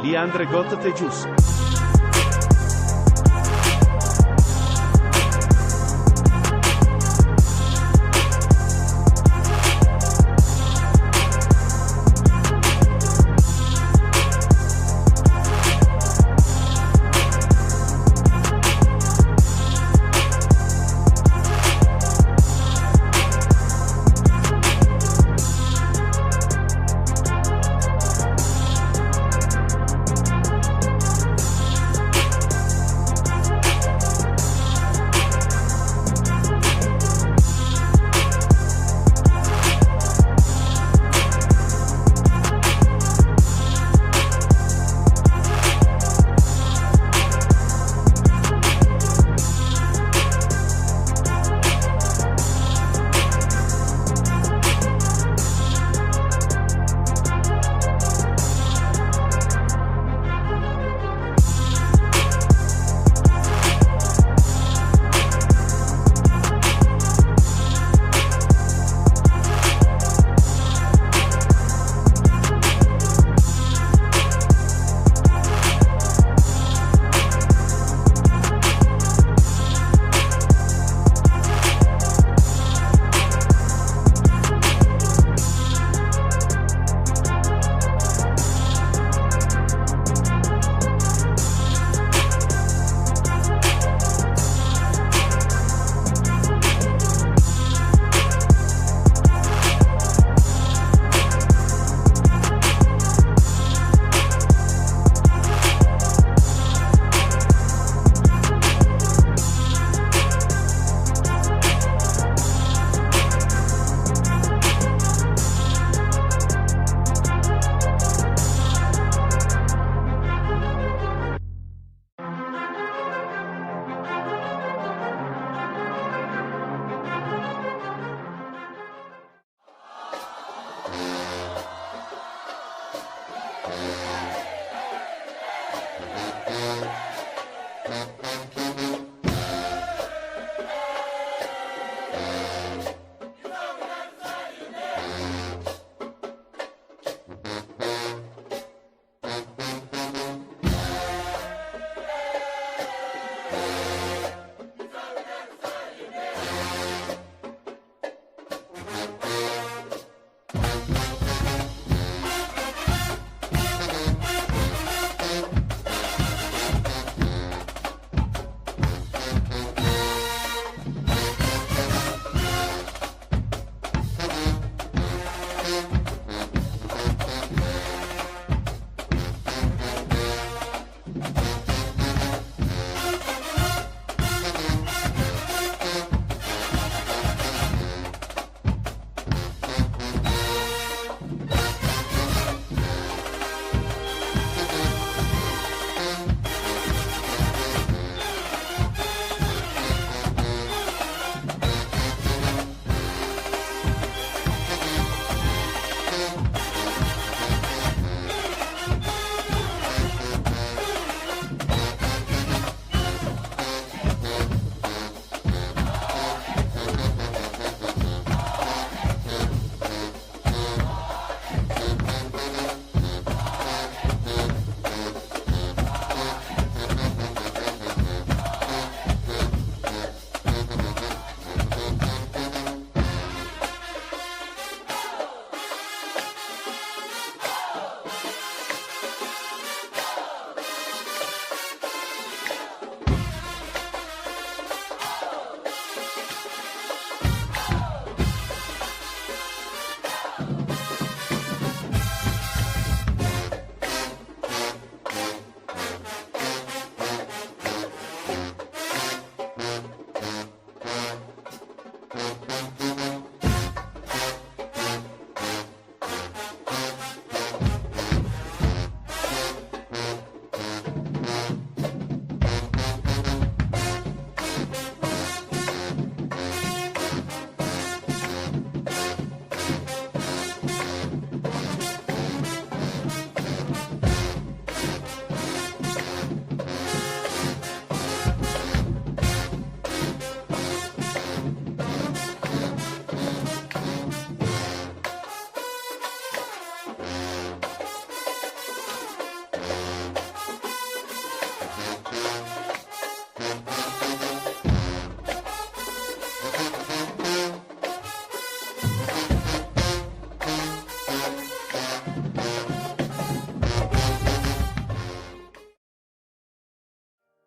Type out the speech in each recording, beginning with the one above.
Leandre Got Tejus.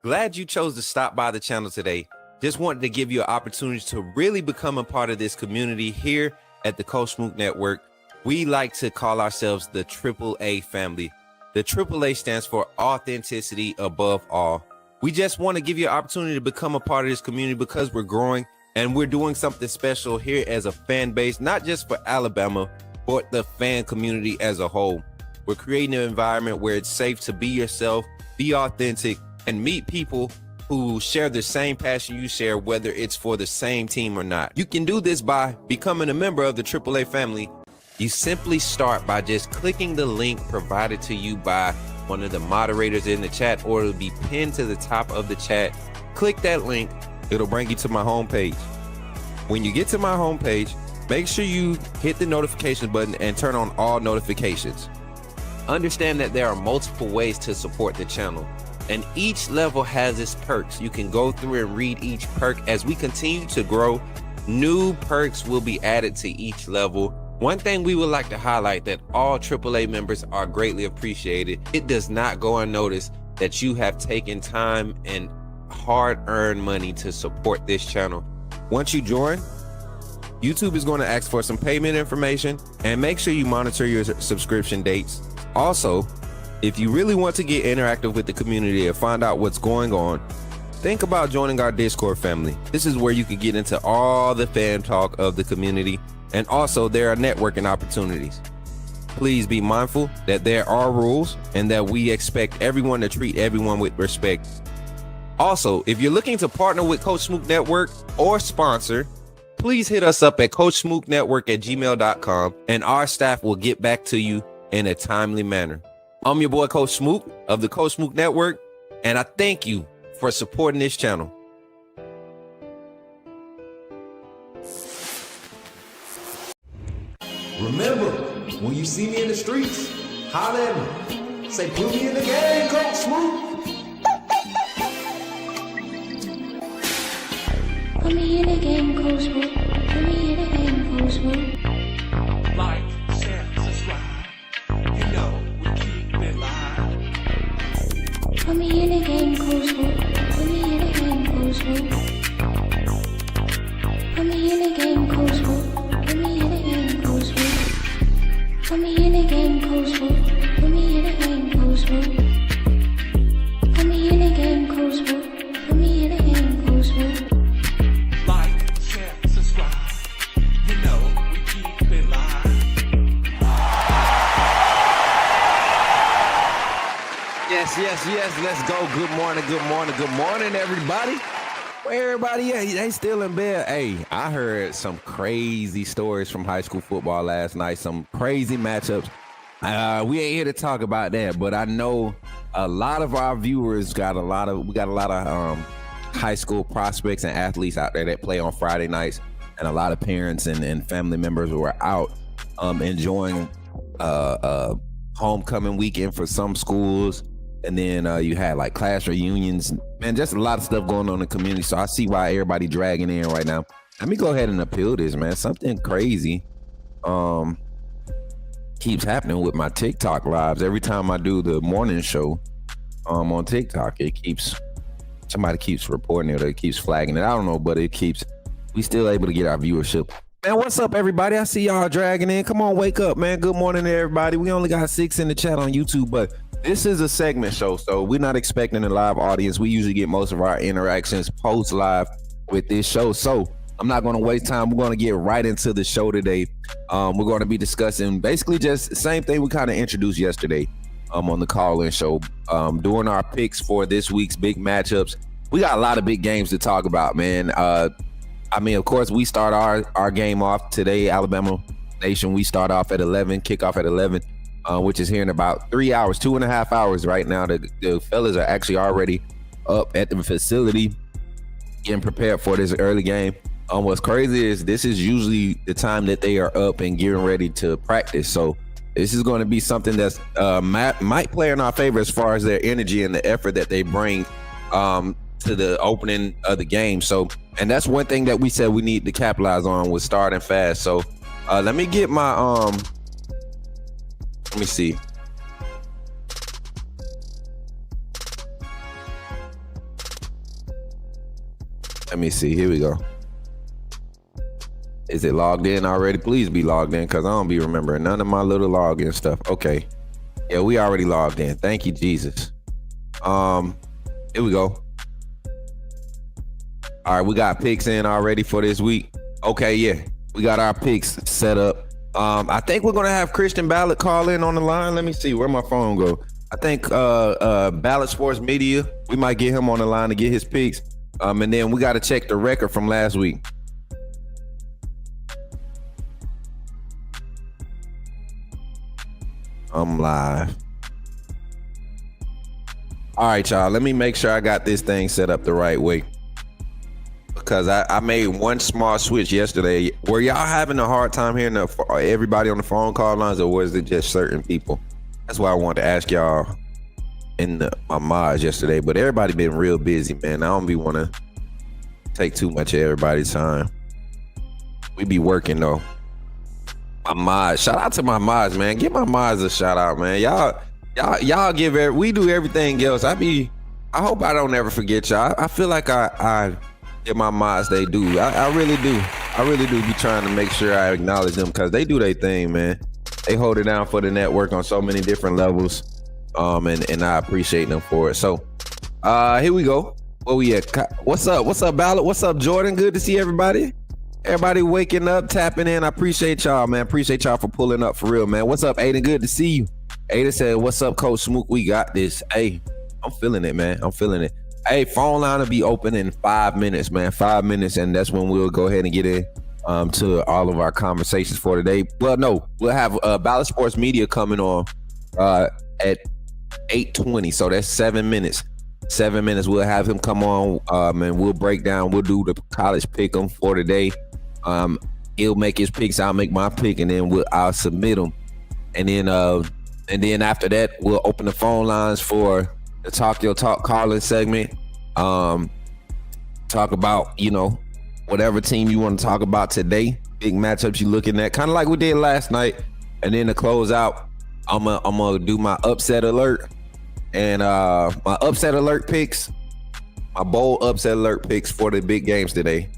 Glad you chose to stop by the channel today. Just wanted to give you an opportunity to really become a part of this community here at the Coach Smook Network. We like to call ourselves the AAA family. The AAA stands for authenticity above all. We just want to give you an opportunity to become a part of this community because we're growing and we're doing something special here as a fan base, not just for Alabama, but the fan community as a whole. We're creating an environment where it's safe to be yourself, be authentic, and meet people who share the same passion you share, whether it's for the same team or not. You can do this by becoming a member of the AAA family. You simply start by just clicking the link provided to you by one of the moderators in the chat, or it'll be pinned to the top of the chat. Click that link, it'll bring you to my homepage. When you get to my homepage, make sure you hit the notification button and turn on all notifications. Understand that there are multiple ways to support the channel, and each level has its perks. You can go through and read each perk. As we continue to grow, new perks will be added to each level. One thing we would like to highlight that all AAA members are greatly appreciated. It does not go unnoticed that you have taken time and hard-earned money to support this channel. Once you join, YouTube is going to ask for some payment information, and make sure you monitor your subscription dates. Also, if you really want to get interactive with the community and find out what's going on, think about joining our Discord family. This is where you can get into all the fan talk of the community, and also there are networking opportunities. Please be mindful that there are rules and that we expect everyone to treat everyone with respect. Also, if you're looking to partner with Coach Smook Network or sponsor, please hit us up at coachsmooknetwork@gmail.com, and our staff will get back to you in a timely manner. I'm your boy, Coach Smook of the Coach Smook Network, and I thank you for supporting this channel. Remember, when you see me in the streets, holler at me. Say, put me in the game, Coach Smook. Put me in the game, Coach Smook. Put me in the game, Coach Smook. Like, share, subscribe. You know we keep it live. Put me in the game, Coach Smook. Put me in the game, Coach Smook. Put me in the game, Coach Smook. Put me in the game, Coach Smook. Put me in the game, Coach Smook. Put me in the game, Coach Smook. Put me in the game, Coach Smook. Put me in the game, Coach Smook. Like, share, subscribe. You know we keep it live. Yes, let's go. Good morning, everybody. Where everybody at? They still in bed. Hey, I heard some crazy stories from high school football last night, some crazy matchups. We ain't here to talk about that, but I know a lot of our viewers got a lot of high school prospects and athletes out there that play on Friday nights, and a lot of parents and family members were out enjoying homecoming weekend for some schools. And then you had like class reunions, man, just a lot of stuff going on in the community. So I see why everybody dragging in right now. Let me go ahead and appeal this, man. Something crazy keeps happening with my TikTok lives. Every time I do the morning show on TikTok, somebody keeps reporting it, or it keeps flagging it. I don't know, but we still able to get our viewership. Man, what's up, everybody? I see y'all dragging in. Come on, wake up, man. Good morning to everybody. We only got 6 in the chat on YouTube, but this is a segment show, so we're not expecting a live audience. We usually get most of our interactions post live with this show. So I'm not going to waste time. We're going to get right into the show today. We're going to be discussing basically just the same thing we kind of introduced yesterday on the call-in show. Doing our picks for this week's big matchups. We got a lot of big games to talk about, man. I mean, of course, we start our game off today, Alabama Nation. We start off at 11, kickoff at 11. Which is here in about 3 hours, 2.5 hours right now. The fellas are actually already up at the facility getting prepared for this early game. What's crazy is this is usually the time that they are up and getting ready to practice. So this is going to be something that's might play in our favor as far as their energy and the effort that they bring to the opening of the game. So, and that's one thing that we said we need to capitalize on with starting fast. So let me get my let me see. Let me see. Here we go. Is it logged in already? Please be logged in, because I don't be remembering none of my little login stuff. Okay. Yeah, we already logged in. Thank you, Jesus. Here we go. All right, we got picks in already for this week. Okay, yeah. We got our picks set up. I think we're gonna have Christian Ballard call in on the line. Let me see where my phone go. I think Ballard Sports Media, we might get him on the line to get his picks. And then we got to check the record from last week. I'm live. All right, y'all. Let me make sure I got this thing set up the right way, because I made one small switch yesterday. Were y'all having a hard time hearing everybody on the phone call lines, or was it just certain people? That's why I wanted to ask y'all in my mods yesterday. But everybody been real busy, man. I don't be want to take too much of everybody's time. We be working though. My mods, shout out to my mods, man. Give my mods a shout out, man. Y'all give we do everything else. I hope I don't ever forget y'all. I feel like I give my mods they do. I really do. I really do be trying to make sure I acknowledge them, because they do their thing, man. They hold it down for the network on so many different levels. And I appreciate them for it. So here we go. Where we at? What's up, Ballard? What's up, Jordan? Good to see everybody. Everybody waking up, tapping in. I appreciate y'all, man. Appreciate y'all for pulling up for real, man. What's up, Aiden? Good to see you. Aiden said, what's up, Coach Smook? We got this. Hey, I'm feeling it, man. I'm feeling it. Hey, phone line will be open in 5 minutes, man. 5 minutes, and that's when we'll go ahead and get in to all of our conversations for today. Well, no, we'll have Ballard Sports Media coming on at 8:20, so that's 7 minutes. 7 minutes, we'll have him come on, and we'll break down. We'll do the college pick'em for today. He'll make his picks, I'll make my pick, and then I'll submit them. And then after that, we'll open the phone lines for the Talk Your Talk calling segment. Talk about, whatever team you want to talk about today. Big matchups you're looking at, kind of like we did last night. And then to close out, I'm gonna do my upset alert. And my upset alert picks, my bold upset alert picks for the big games today.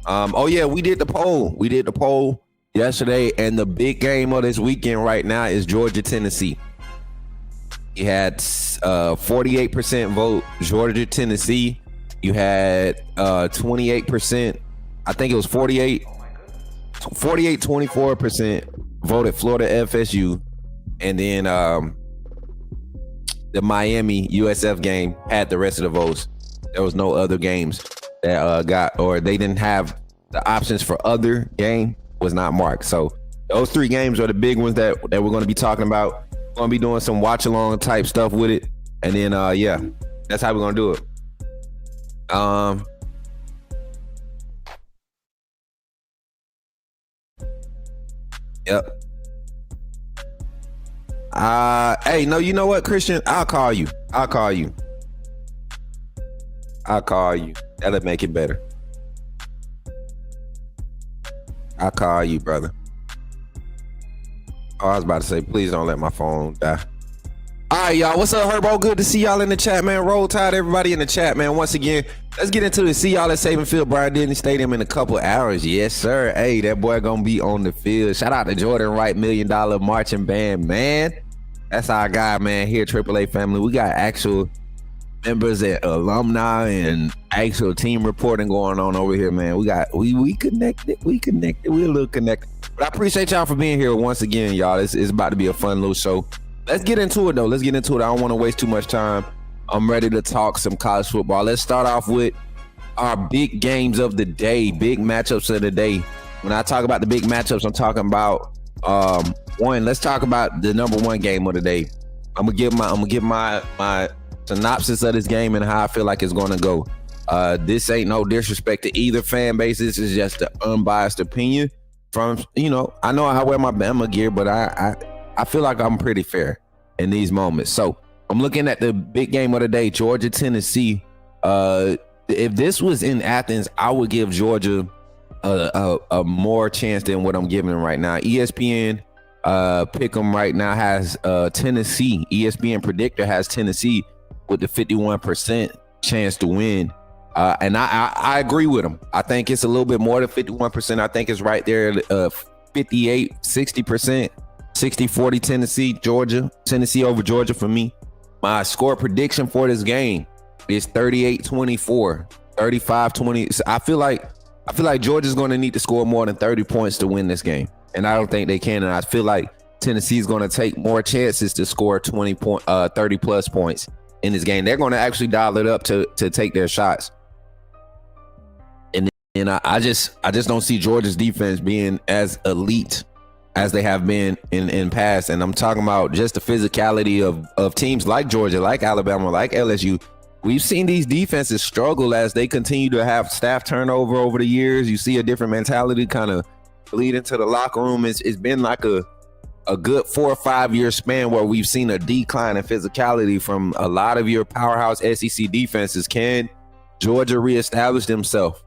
Oh yeah, we did the poll. We did the poll yesterday, and the big game of this weekend right now is Georgia, Tennessee. You had 48% vote Georgia, Tennessee. You had 28%. I think it was 24% voted Florida, FSU, and then the Miami USF game had the rest of the votes. There was no other games that they didn't have the options for other game was not marked. So those 3 games are the big ones that we're going to be talking about. We're going to be doing some watch along type stuff with it. And then, yeah, that's how we're going to do it. Yep. Hey, no, you know what, Christian? I'll call you. That'll make it better. I'll call you, brother. Oh, I was about to say, please don't let my phone die. All right, y'all. What's up, Herbo? Good to see y'all in the chat, man. Roll Tide, everybody in the chat, man. Once again, let's get into it. See y'all at Saban Field, Bryant-Denny Stadium in a couple hours. Yes, sir. Hey, that boy gonna be on the field. Shout out to Jordan Wright, $1 Million Marching Band, man. That's our guy, man. Here, AAA family. We got actual members and alumni and actual team reporting going on over here, man. We connected. We a little connected. But I appreciate y'all for being here once again, y'all. It's about to be a fun little show. Let's get into it, though. I don't want to waste too much time. I'm ready to talk some college football. Let's start off with our big games of the day, big matchups of the day. When I talk about the big matchups, I'm talking about one. Let's talk about the number 1 game of the day. I'm gonna give my synopsis of this game and how I feel like it's gonna go. This ain't no disrespect to either fan base. This is just an unbiased opinion from, I know I wear my Bama gear, but I feel like I'm pretty fair in these moments. So I'm looking at the big game of the day, Georgia, Tennessee. If this was in Athens, I would give Georgia a more chance than what I'm giving them right now. ESPN Pick'em right now has Tennessee. ESPN Predictor has Tennessee with the 51% chance to win. And I agree with him. I think it's a little bit more than 51%. I think it's right there, 58, 60%, 60-40 Tennessee, Georgia. Tennessee over Georgia for me. My score prediction for this game is 38-24, 35-20. I feel like Georgia's going to need to score more than 30 points to win this game. And I don't think they can. And I feel like Tennessee's going to take more chances to score 30 plus points in this game. They're going to actually dial it up to take their shots. And I just don't see Georgia's defense being as elite as they have been in past. And I'm talking about just the physicality of teams like Georgia, like Alabama, like LSU. We've seen these defenses struggle as they continue to have staff turnover over the years. You see a different mentality kind of bleed into the locker room. It's been like a good 4 or 5 year span where we've seen a decline in physicality from a lot of your powerhouse SEC defenses. Can Georgia reestablish themselves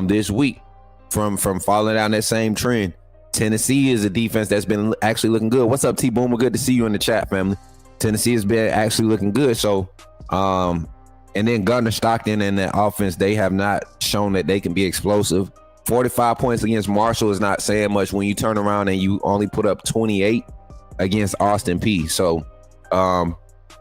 this week from falling down that same trend? Tennessee is a defense that's been actually looking good. What's up, T-Boomer? Good to see you in the chat, family. Tennessee has been actually looking good. So, and then Gunnar Stockton and that offense, they have not shown that they can be explosive. 45 points against Marshall is not saying much when you turn around and you only put up 28 against Austin Peay. So,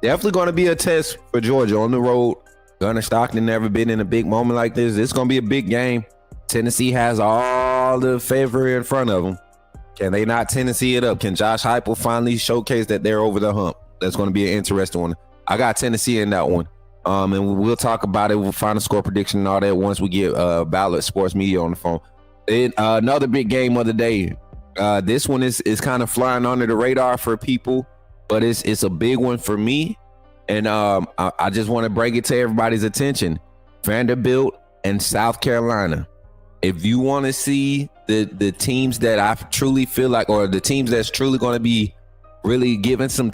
definitely going to be a test for Georgia on the road. Gunnar Stockton never been in a big moment like this. It's going to be a big game. Tennessee has all the favor in front of them. Can they not Tennessee it up? Can Josh Heupel finally showcase that they're over the hump? That's going to be an interesting one. I got Tennessee in that one. And we'll talk about it. We'll find a score prediction and all that once we get Ballot Sports Media on the phone. Another big game of the day. This one is kind of flying under the radar for people, but it's a big one for me. And I just want to bring it to everybody's attention. Vanderbilt and South Carolina. If you want to see the teams that I truly feel like, or the teams that's truly going to be really giving some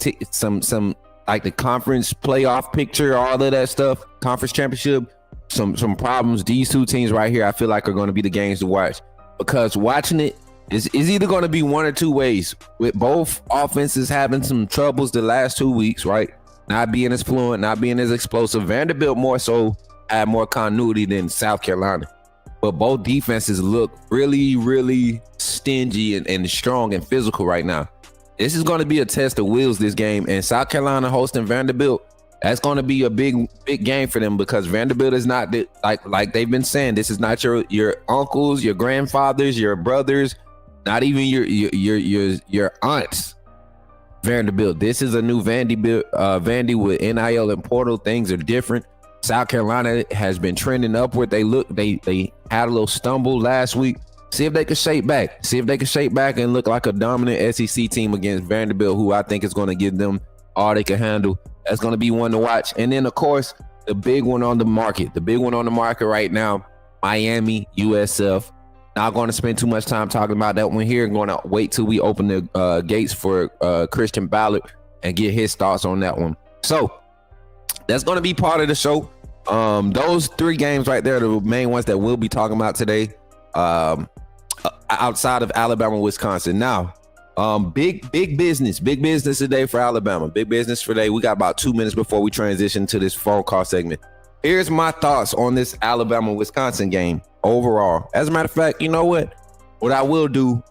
like the conference playoff picture, all of that stuff, conference championship, some problems, these two teams right here, I feel like are going to be the games to watch, because watching it is either going to be one or two ways, with both offenses having some troubles the last 2 weeks, right? Not being as fluent, not being as explosive. Vanderbilt more so had more continuity than South Carolina. But both defenses look really, really stingy and strong and physical right now. This is going to be a test of wills, this game. And South Carolina hosting Vanderbilt, that's going to be a big game for them, because Vanderbilt is not like they've been saying. This is not your uncles, your grandfathers, your brothers, not even your aunts. Vanderbilt. This is a new Vandy with NIL and portal. Things are different. South Carolina has been trending upward. They had a little stumble last week. See if they can shape back. See if they can shape back and look like a dominant SEC team against Vanderbilt, who I think is going to give them all they can handle. That's going to be one to watch. And then, of course, the big one on the market. The big one on the market right now, Miami, USF. Not going to spend too much time talking about that one here. I'm going to wait till we open the gates for Christian Ballard and get his thoughts on that one. So that's going to be part of the show. Those three games right there are the main ones that we'll be talking about today, outside of Alabama, Wisconsin. Now, big business today for Alabama. Big business for today. We got about 2 minutes before we transition to this phone call segment. Here's my thoughts on this Alabama-Wisconsin game overall. As a matter of fact, you know what? What I will do,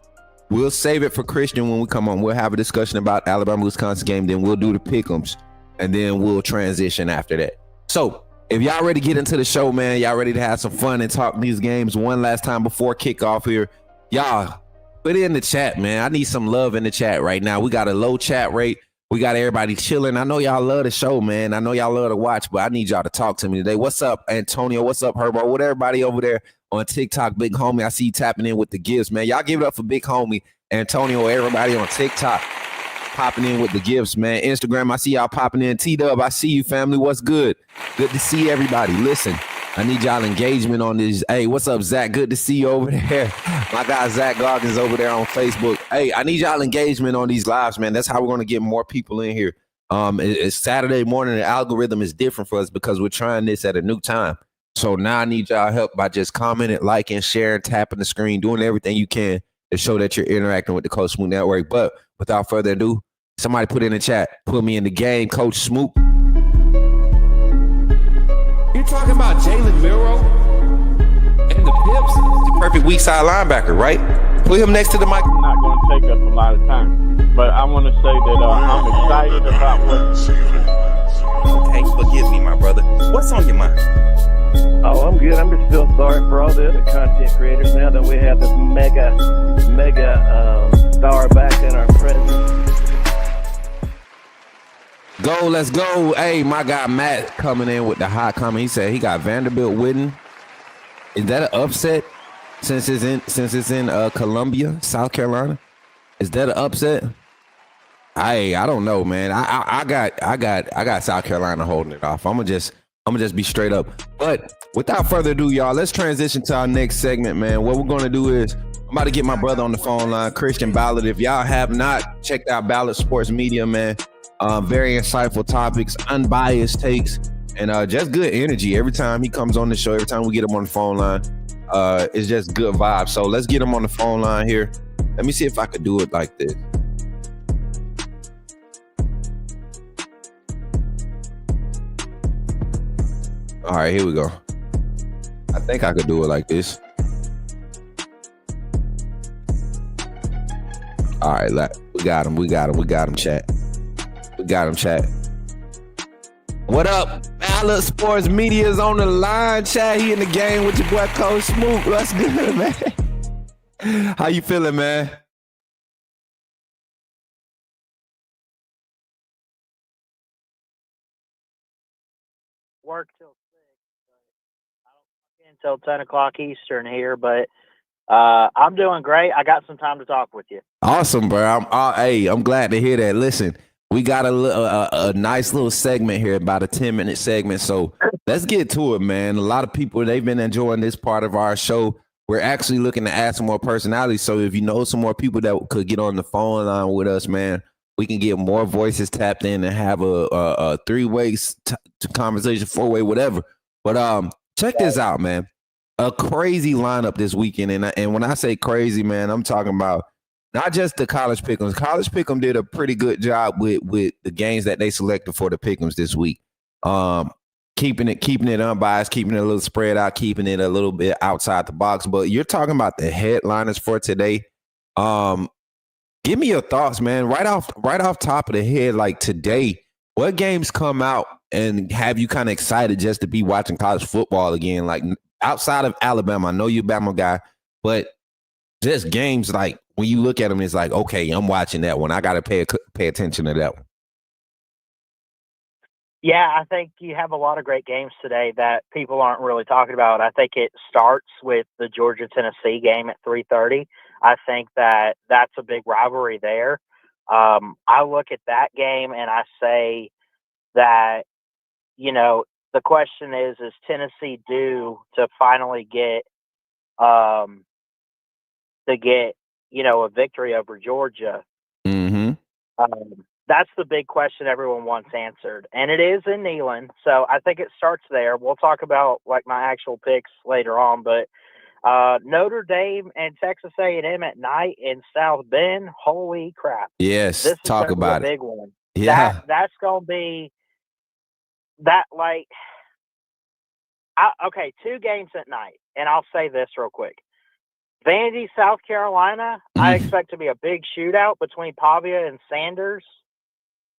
we'll save it for Christian when we come on. We'll have a discussion about Alabama-Wisconsin game. Then we'll do the pick'ems, and then we'll transition after that. So if y'all ready to get into the show, man, y'all ready to have some fun and talk these games one last time before kickoff here, y'all put it in the chat, man. I need some love in the chat right now. We got a low chat rate. We got everybody chilling. I know y'all love the show, man. I know y'all love to watch, but I need y'all to talk to me today. What's up, Antonio? What's up, Herbo? What everybody over there on TikTok, Big Homie? I see you tapping in with the gifts, man. Y'all give it up for Big Homie, Antonio, everybody on TikTok popping in with the gifts, man. Instagram, I see y'all popping in. T-Dub, I see you, family. What's good? Good to see everybody. Listen, I need y'all engagement on this. Hey, what's up, Zach? Good to see you over there. My guy, Zach Goggins, over there on Facebook. Hey, I need y'all engagement on these lives, man. That's how we're going to get more people in here. It's Saturday morning. The algorithm is different for us because we're trying this at a new time. So now I need y'all help by just commenting, liking, sharing, tapping the screen, doing everything you can to show that you're interacting with the Coach Smook Network. But without further ado, somebody put in the chat, put me in the game, Coach Smook. You're talking about Jalen Miro and the Pips? The perfect weak side linebacker, right? Put him next to the mic. I'm not going to take up a lot of time, but I want to say that I'm excited about what. Okay, forgive me, my brother. What's on your mind? Oh, I'm good. I'm just still sorry for all the other content creators now that we have this mega star back in our presence. Go, let's go. Hey, my guy Matt coming in with the hot comment. He said he got Vanderbilt winning. Is that an upset since it's in Columbia, South Carolina? Is that an upset? I don't know, man. I got South Carolina holding it off. I'm gonna just be straight up. But without further ado, y'all, let's transition to our next segment, man. What we're gonna do is I'm about to get my brother on the phone line, Christian Ballard. If y'all have not checked out Ballard Sports Media, man, very insightful topics, unbiased takes, and just good energy. Every time he comes on the show, every time we get him on the phone line, it's just good vibes. So let's get him on the phone line here. Let me see if I could do it like this. All right, here we go. I think I could do it like this. All right, we got him, chat. What up? Ballard Sports Media is on the line, chat. He in the game with your boy Coach Smook. What's good, man? How you feeling, man? Work till 6, but I don't until 10 o'clock Eastern here, but I'm doing great. I got some time to talk with you. Awesome, bro. I'm glad to hear that. Listen, we got a nice little segment here, about a 10-minute segment. So let's get to it, man. A lot of people, they've been enjoying this part of our show. We're actually looking to add some more personalities. So if you know some more people that could get on the phone line with us, man, we can get more voices tapped in and have a three-way conversation, four-way, whatever. But check this out, man. A crazy lineup this weekend. And when I say crazy, man, I'm talking about not just the College Pick'ems. College Pick'em did a pretty good job with the games that they selected for the Pick'ems this week. Keeping it unbiased, keeping it a little spread out, keeping it a little bit outside the box. But you're talking about the headliners for today. Give me your thoughts, man. Right off top of the head, like today, what games come out and have you kind of excited just to be watching college football again? Like outside of Alabama, I know you're a Bama guy, but just games like when you look at them, it's like, okay, I'm watching that one. I got to pay attention to that one. Yeah, I think you have a lot of great games today that people aren't really talking about. I think it starts with the Georgia-Tennessee game at 3:30. I think that's a big rivalry there. I look at that game and I say that, the question is Tennessee due to finally get a victory over Georgia? Mm-hmm. That's the big question everyone wants answered. And it is in Neyland, so I think it starts there. We'll talk about like my actual picks later on, but Notre Dame and Texas A&M at night in South Bend, holy crap. Yes, this talk is about a it. big one. Yeah. That's going to be that, like, okay, 2 games at night, and I'll say this real quick. Vandy, South Carolina, I expect to be a big shootout between Pavia and Sanders.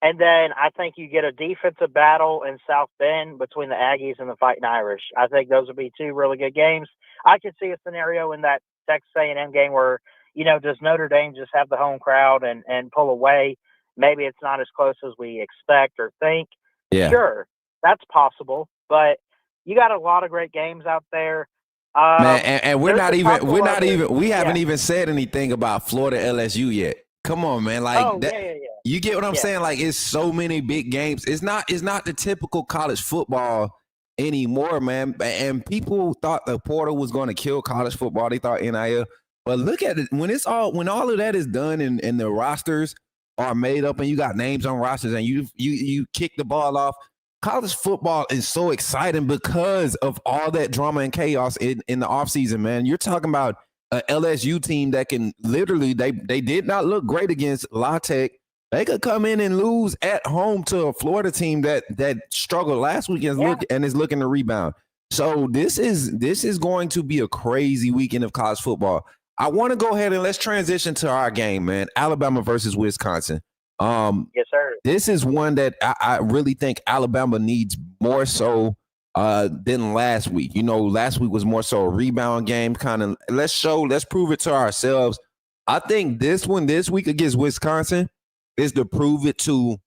And then I think you get a defensive battle in South Bend between the Aggies and the Fighting Irish. I think those would be 2 really good games. I could see a scenario in that Texas A&M game where, does Notre Dame just have the home crowd and pull away? Maybe it's not as close as we expect or think. Yeah. Sure, that's possible. But you got a lot of great games out there. Man, and we haven't even said anything about Florida LSU yet. Come on, man. Like yeah. You get what I'm saying? Like, it's so many big games. It's not the typical college football anymore, man. And people thought the portal was going to kill college football. They thought NIL. But look at it. When all of that is done and the rosters are made up and you got names on rosters and you kick the ball off, college football is so exciting because of all that drama and chaos in the offseason, man. You're talking about a LSU team that can literally, they did not look great against La Tech. They could come in and lose at home to a Florida team that struggled last week and is looking to rebound. So this is going to be a crazy weekend of college football. I want to go ahead and let's transition to our game, man. Alabama versus Wisconsin. Yes, sir. This is one that I really think Alabama needs more so than last week. You know, last week was more so a rebound game. Kind of let's prove it to ourselves. I think this week against Wisconsin is to prove it to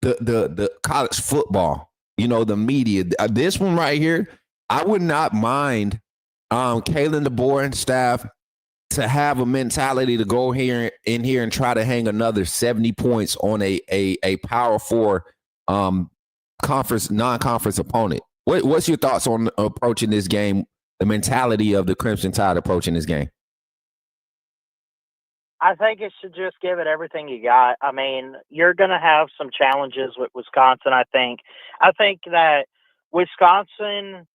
the college football. You know, the media. This one right here, I would not mind Kalen DeBoer and staff to have a mentality to go in here and try to hang another 70 points on a Power 4 non-conference opponent. What's your thoughts on approaching this game, the mentality of the Crimson Tide approaching this game? I think it should just give it everything you got. I mean, you're going to have some challenges with Wisconsin, I think. I think that Wisconsin,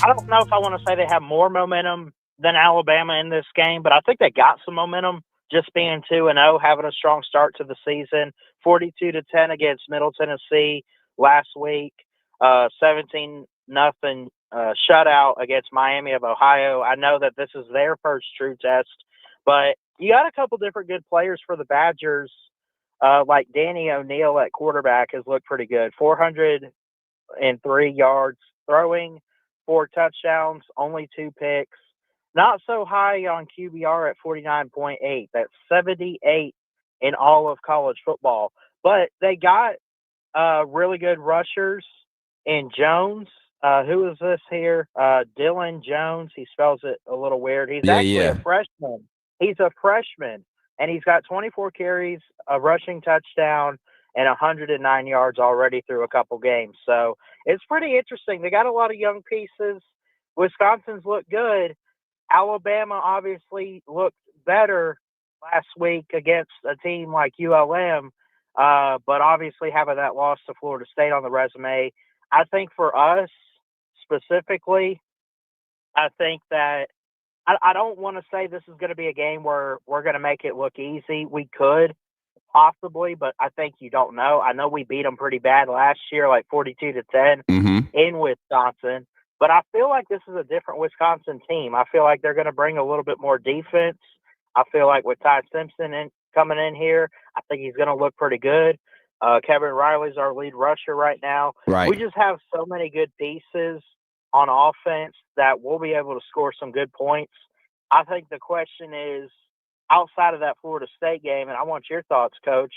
I don't know if I want to say they have more momentum than Alabama in this game, but I think they got some momentum just being 2-0, having a strong start to the season. 42-10 against Middle Tennessee last week. 17-0 shutout against Miami of Ohio. I know that this is their first true test, but you got a couple different good players for the Badgers. Like Danny O'Neal at quarterback has looked pretty good. 403 yards throwing, 4 touchdowns, only 2 picks. Not so high on QBR at 49.8. That's 78 in all of college football. But they got really good rushers in Jones. Who is this here? Dylan Jones. He spells it a little weird. He's actually a freshman. He's a freshman, and he's got 24 carries, a rushing touchdown, and 109 yards already through a couple games. So it's pretty interesting. They got a lot of young pieces. Wisconsin's looked good. Alabama obviously looked better last week against a team like ULM, but obviously having that loss to Florida State on the resume. I think for us specifically, I think that I don't want to say this is going to be a game where we're going to make it look easy. We could possibly, but I think you don't know. I know we beat them pretty bad last year, like 42-10 in Wisconsin. But I feel like this is a different Wisconsin team. I feel like they're going to bring a little bit more defense. I feel like with Ty Simpson coming in here, I think he's going to look pretty good. Kevin Riley's our lead rusher right now. Right. We just have so many good pieces on offense that we'll be able to score some good points. I think the question is, outside of that Florida State game, and I want your thoughts, Coach,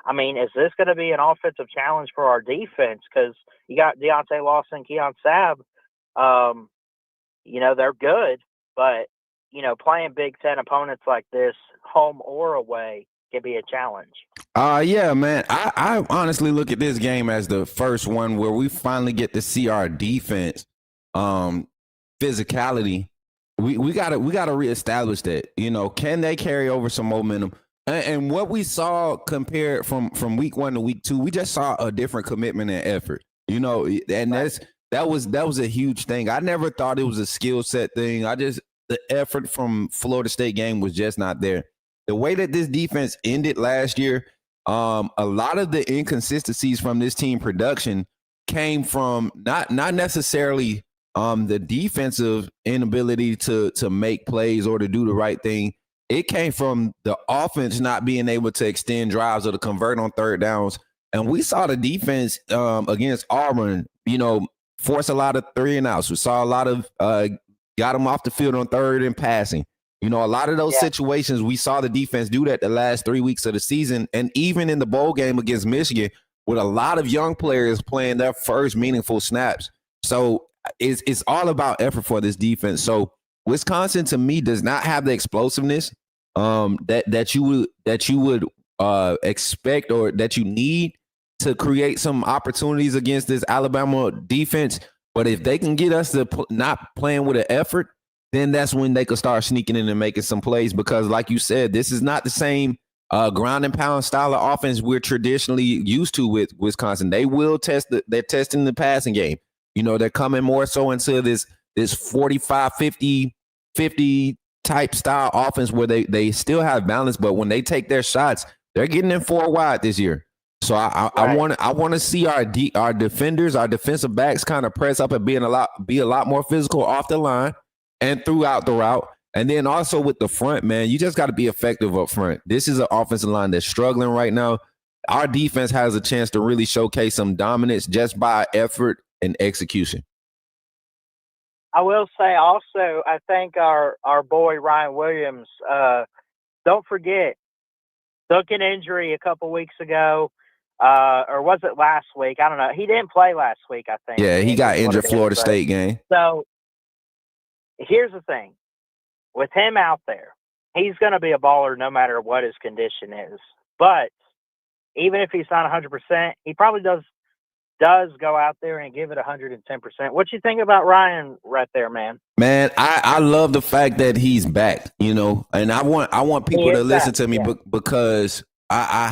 I mean, is this going to be an offensive challenge for our defense? Because you got Deontay Lawson, Keon Sabb. You know, they're good, but, you know, playing Big Ten opponents like this, home or away, can be a challenge. Yeah, man. I honestly look at this game as the first one where we finally get to see our defense physicality. We gotta reestablish that. You know, can they carry over some momentum? And what we saw compared from week 1 to week 2, we just saw a different commitment and effort. You know, and that was a huge thing. I never thought it was a skill set thing. The effort from Florida State game was just not there. The way that this defense ended last year, a lot of the inconsistencies from this team production came from not necessarily the defensive inability to make plays or to do the right thing. It came from the offense not being able to extend drives or to convert on third downs. And we saw the defense against Auburn, you know, force a lot of 3-and-outs. We saw a lot of got them off the field on third and passing. You know, a lot of those situations, we saw the defense do that the last 3 weeks of the season. And even in the bowl game against Michigan, with a lot of young players playing their first meaningful snaps. So it's all about effort for this defense. So Wisconsin, to me, does not have the explosiveness that you would expect or that you need to create some opportunities against this Alabama defense. But if they can get us to not playing with an effort, then that's when they could start sneaking in and making some plays. Because like you said, this is not the same ground and pound style of offense we're traditionally used to with Wisconsin. They will they're testing the passing game. You know, they're coming more so into this 45, 50 type style offense where they still have balance, but when they take their shots, They're getting in 4 wide this year. So I want to see our defenders, our defensive backs kind of press up and be a lot more physical off the line and throughout the route. And then also with the front, man, you just got to be effective up front. This is an offensive line that's struggling right now. Our defense has a chance to really showcase some dominance just by effort and execution. I will say also, I think our boy Ryan Williams, don't forget, took an injury a couple weeks ago, or was it last week? I don't know. He didn't play last week, I think. Yeah, he got injured Florida State game. So here's the thing. With him out there, he's going to be a baller no matter what his condition is. But even if he's not 100%, he probably does go out there and give it 110%. What you think about Ryan right there, man? Man, I love the fact that he's back, and I want people to listen to me because I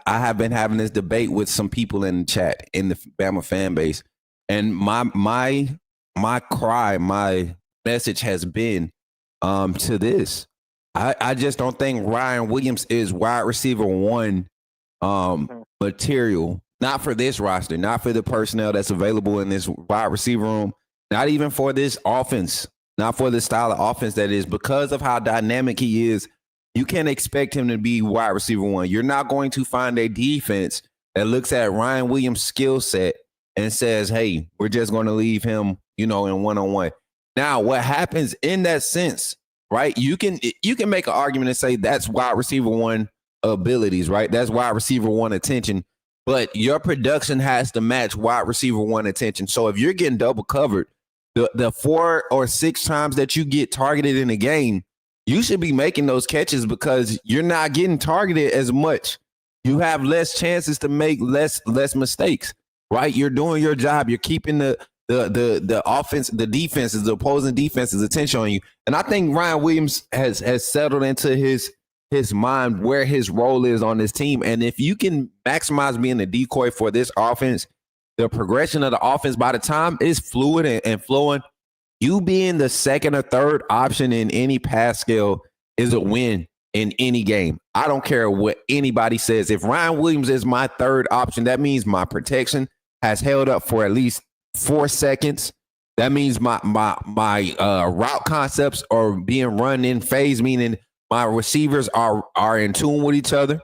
have been having this debate with some people in the chat in the Bama fan base, and my message has been to this. I just don't think Ryan Williams is wide receiver 1 material. Not for this roster, not for the personnel that's available in this wide receiver room, not even for this offense, not for the style of offense that is. Because of how dynamic he is, you can't expect him to be wide receiver 1. You're not going to find a defense that looks at Ryan Williams' skill set and says, hey, we're just going to leave him, in one-on-one. Now, what happens in that sense, right? You can make an argument and say that's wide receiver 1 abilities, right? That's wide receiver 1 attention. But your production has to match wide receiver 1 attention. So if you're getting double covered, the 4 or 6 times that you get targeted in a game, you should be making those catches because you're not getting targeted as much. You have less chances to make less mistakes, right? You're doing your job. You're keeping the offense, the defenses, the opposing defenses' attention on you. And I think Ryan Williams has settled into his mind where his role is on this team. And if you can maximize being a decoy for this offense, the progression of the offense by the time it's fluid and flowing, you being the second or third option in any pass scale is a win in any game. I don't care what anybody says. If Ryan Williams is my third option, that means my protection has held up for at least 4 seconds. That means my route concepts are being run in phase, meaning my receivers are in tune with each other.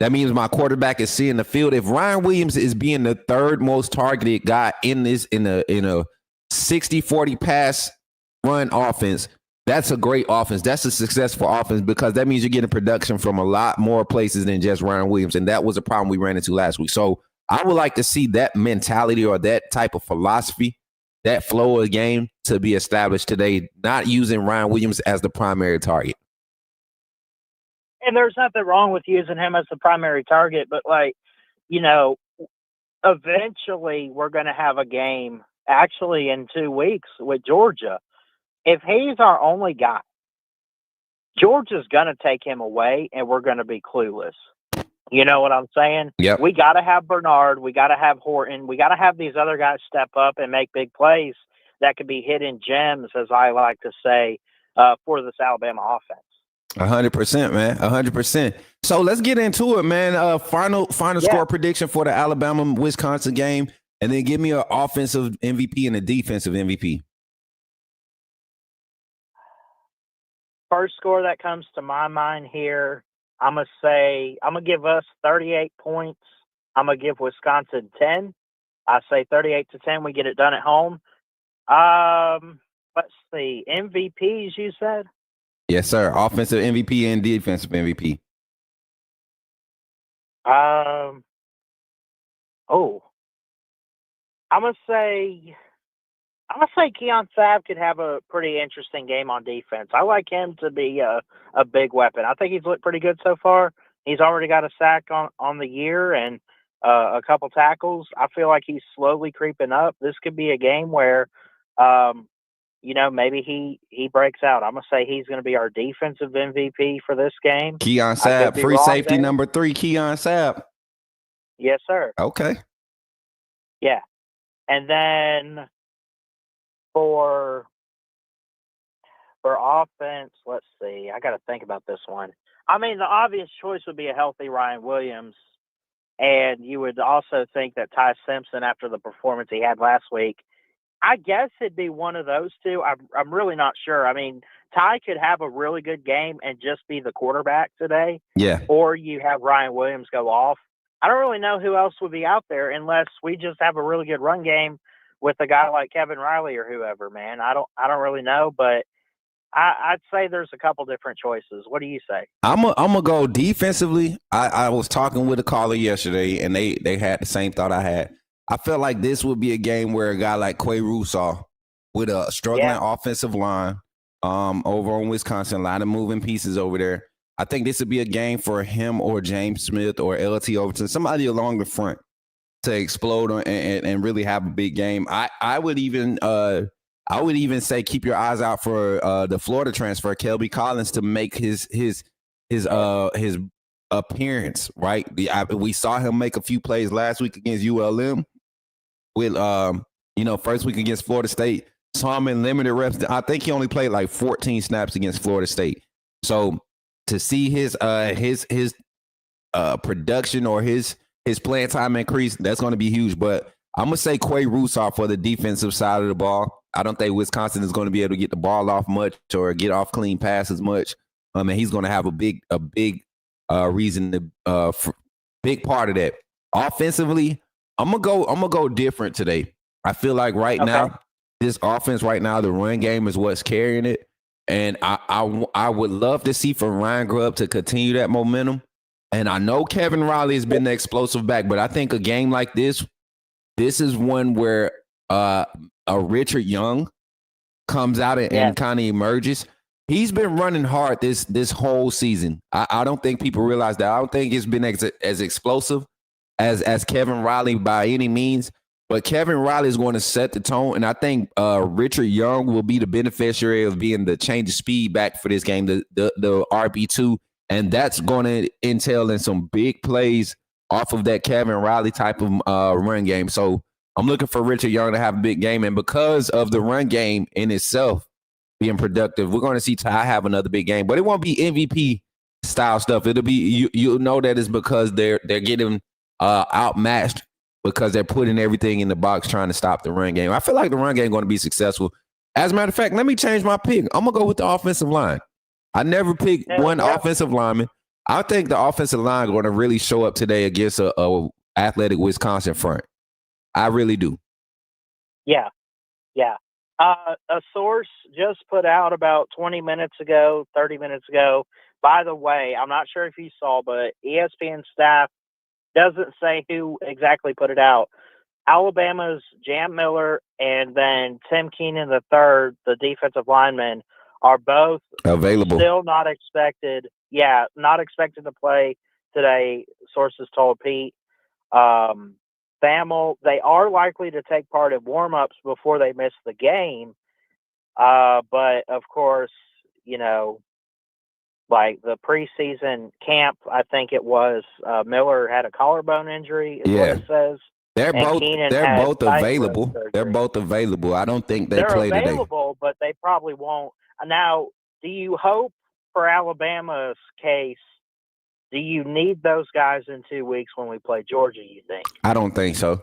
That means my quarterback is seeing the field. If Ryan Williams is being the third most targeted guy in a 60-40 pass run offense, that's a great offense. That's a successful offense because that means you're getting production from a lot more places than just Ryan Williams. And that was a problem we ran into last week. So I would like to see that mentality or that type of philosophy, that flow of game to be established today, not using Ryan Williams as the primary target. And there's nothing wrong with using him as the primary target, but eventually we're going to have a game actually in 2 weeks with Georgia. If he's our only guy, Georgia's going to take him away and we're going to be clueless. You know what I'm saying? Yep. We got to have Bernard. We got to have Horton. We got to have these other guys step up and make big plays that could be hidden gems, as I like to say, for this Alabama offense. 100%, man. 100%. So let's get into it, man. Final score prediction for the Alabama-Wisconsin game, and then give me an offensive MVP and a defensive MVP. First score that comes to my mind here, I'm going to give us 38 points. I'm going to give Wisconsin 10. I say 38-10. We get it done at home. Let's see. MVPs, you said? Yes, sir. Offensive MVP and defensive MVP. I'm gonna say Keon Sabb could have a pretty interesting game on defense. I like him to be a big weapon. I think he's looked pretty good so far. He's already got a sack on the year and a couple tackles. I feel like he's slowly creeping up. This could be a game where maybe he breaks out. I'm going to say he's going to be our defensive MVP for this game. Keon Sabb, free safety number 3, Keon Sabb. Yes, sir. Okay. Yeah. And then for For offense, let's see. I got to think about this one. I mean, the obvious choice would be a healthy Ryan Williams, and you would also think that Ty Simpson, after the performance he had last week, I guess it'd be one of those two. I'm really not sure. I mean, Ty could have a really good game and just be the quarterback today, Yeah. or you have Ryan Williams go off. I don't really know who else would be out there unless we just have a really good run game with a guy like Kevin Riley or whoever, man. I don't really know, but I'd say there's a couple different choices. What do you say? I'm gonna go defensively. I was talking with a caller yesterday, and they had the same thought I had. I felt like this would be a game where a guy like Quay Russaw with a struggling offensive line over on Wisconsin, a lot of moving pieces over there. I think this would be a game for him or James Smith or LT Overton, somebody along the front to explode and really have a big game. I would even say keep your eyes out for the Florida transfer, Kelby Collins, to make his appearance. Right, we saw him make a few plays last week against ULM. With first week against Florida State, saw him in limited reps. I think he only played like 14 snaps against Florida State. So to see his production or his playing time increase, that's going to be huge. But I'm going to say Quay Russaw for the defensive side of the ball. I don't think Wisconsin is going to be able to get the ball off much or get off clean passes much. And he's going to have a big reason to big part of that. Offensively, I'm gonna go different today. I feel like now, this offense right now, the run game is what's carrying it. And I would love to see from Ryan Grubb to continue that momentum. And I know Kevin Riley has been the explosive back, but I think a game like this is one where a Richard Young comes out and kind of emerges. He's been running hard this whole season. I don't think people realize that. I don't think it's been as explosive as Kevin Riley by any means. But Kevin Riley is going to set the tone, and I think Richard Young will be the beneficiary of being the change of speed back for this game, the RB2, and that's going to entail in some big plays off of that Kevin Riley type of run game. So I'm looking for Richard Young to have a big game, and because of the run game in itself being productive, we're going to see Ty have another big game. But it won't be MVP style stuff. It'll be you'll know that it's because they're getting outmatched, because they're putting everything in the box trying to stop the run game. I feel like the run game is going to be successful. As a matter of fact, let me change my pick. I'm going to go with the offensive line. I never picked one offensive lineman. I think the offensive line is going to really show up today against a athletic Wisconsin front. I really do. Yeah. A source just put out about 30 minutes ago. By the way, I'm not sure if you saw, but ESPN staff doesn't say who exactly put it out. Alabama's Jam Miller and then Tim Keenan III, the defensive lineman, are both available. Still not expected. Yeah, not expected to play today, sources told Pete. Thamel, they are likely to take part in warm-ups before they miss the game. But, of course, like the preseason camp, I think it was Miller had a collarbone injury, is what it says. They're both available. They're both available. I don't think they play today. They're available, but they probably won't. Now, do you hope for Alabama's case? Do you need those guys in 2 weeks when we play Georgia, you think? I don't think so.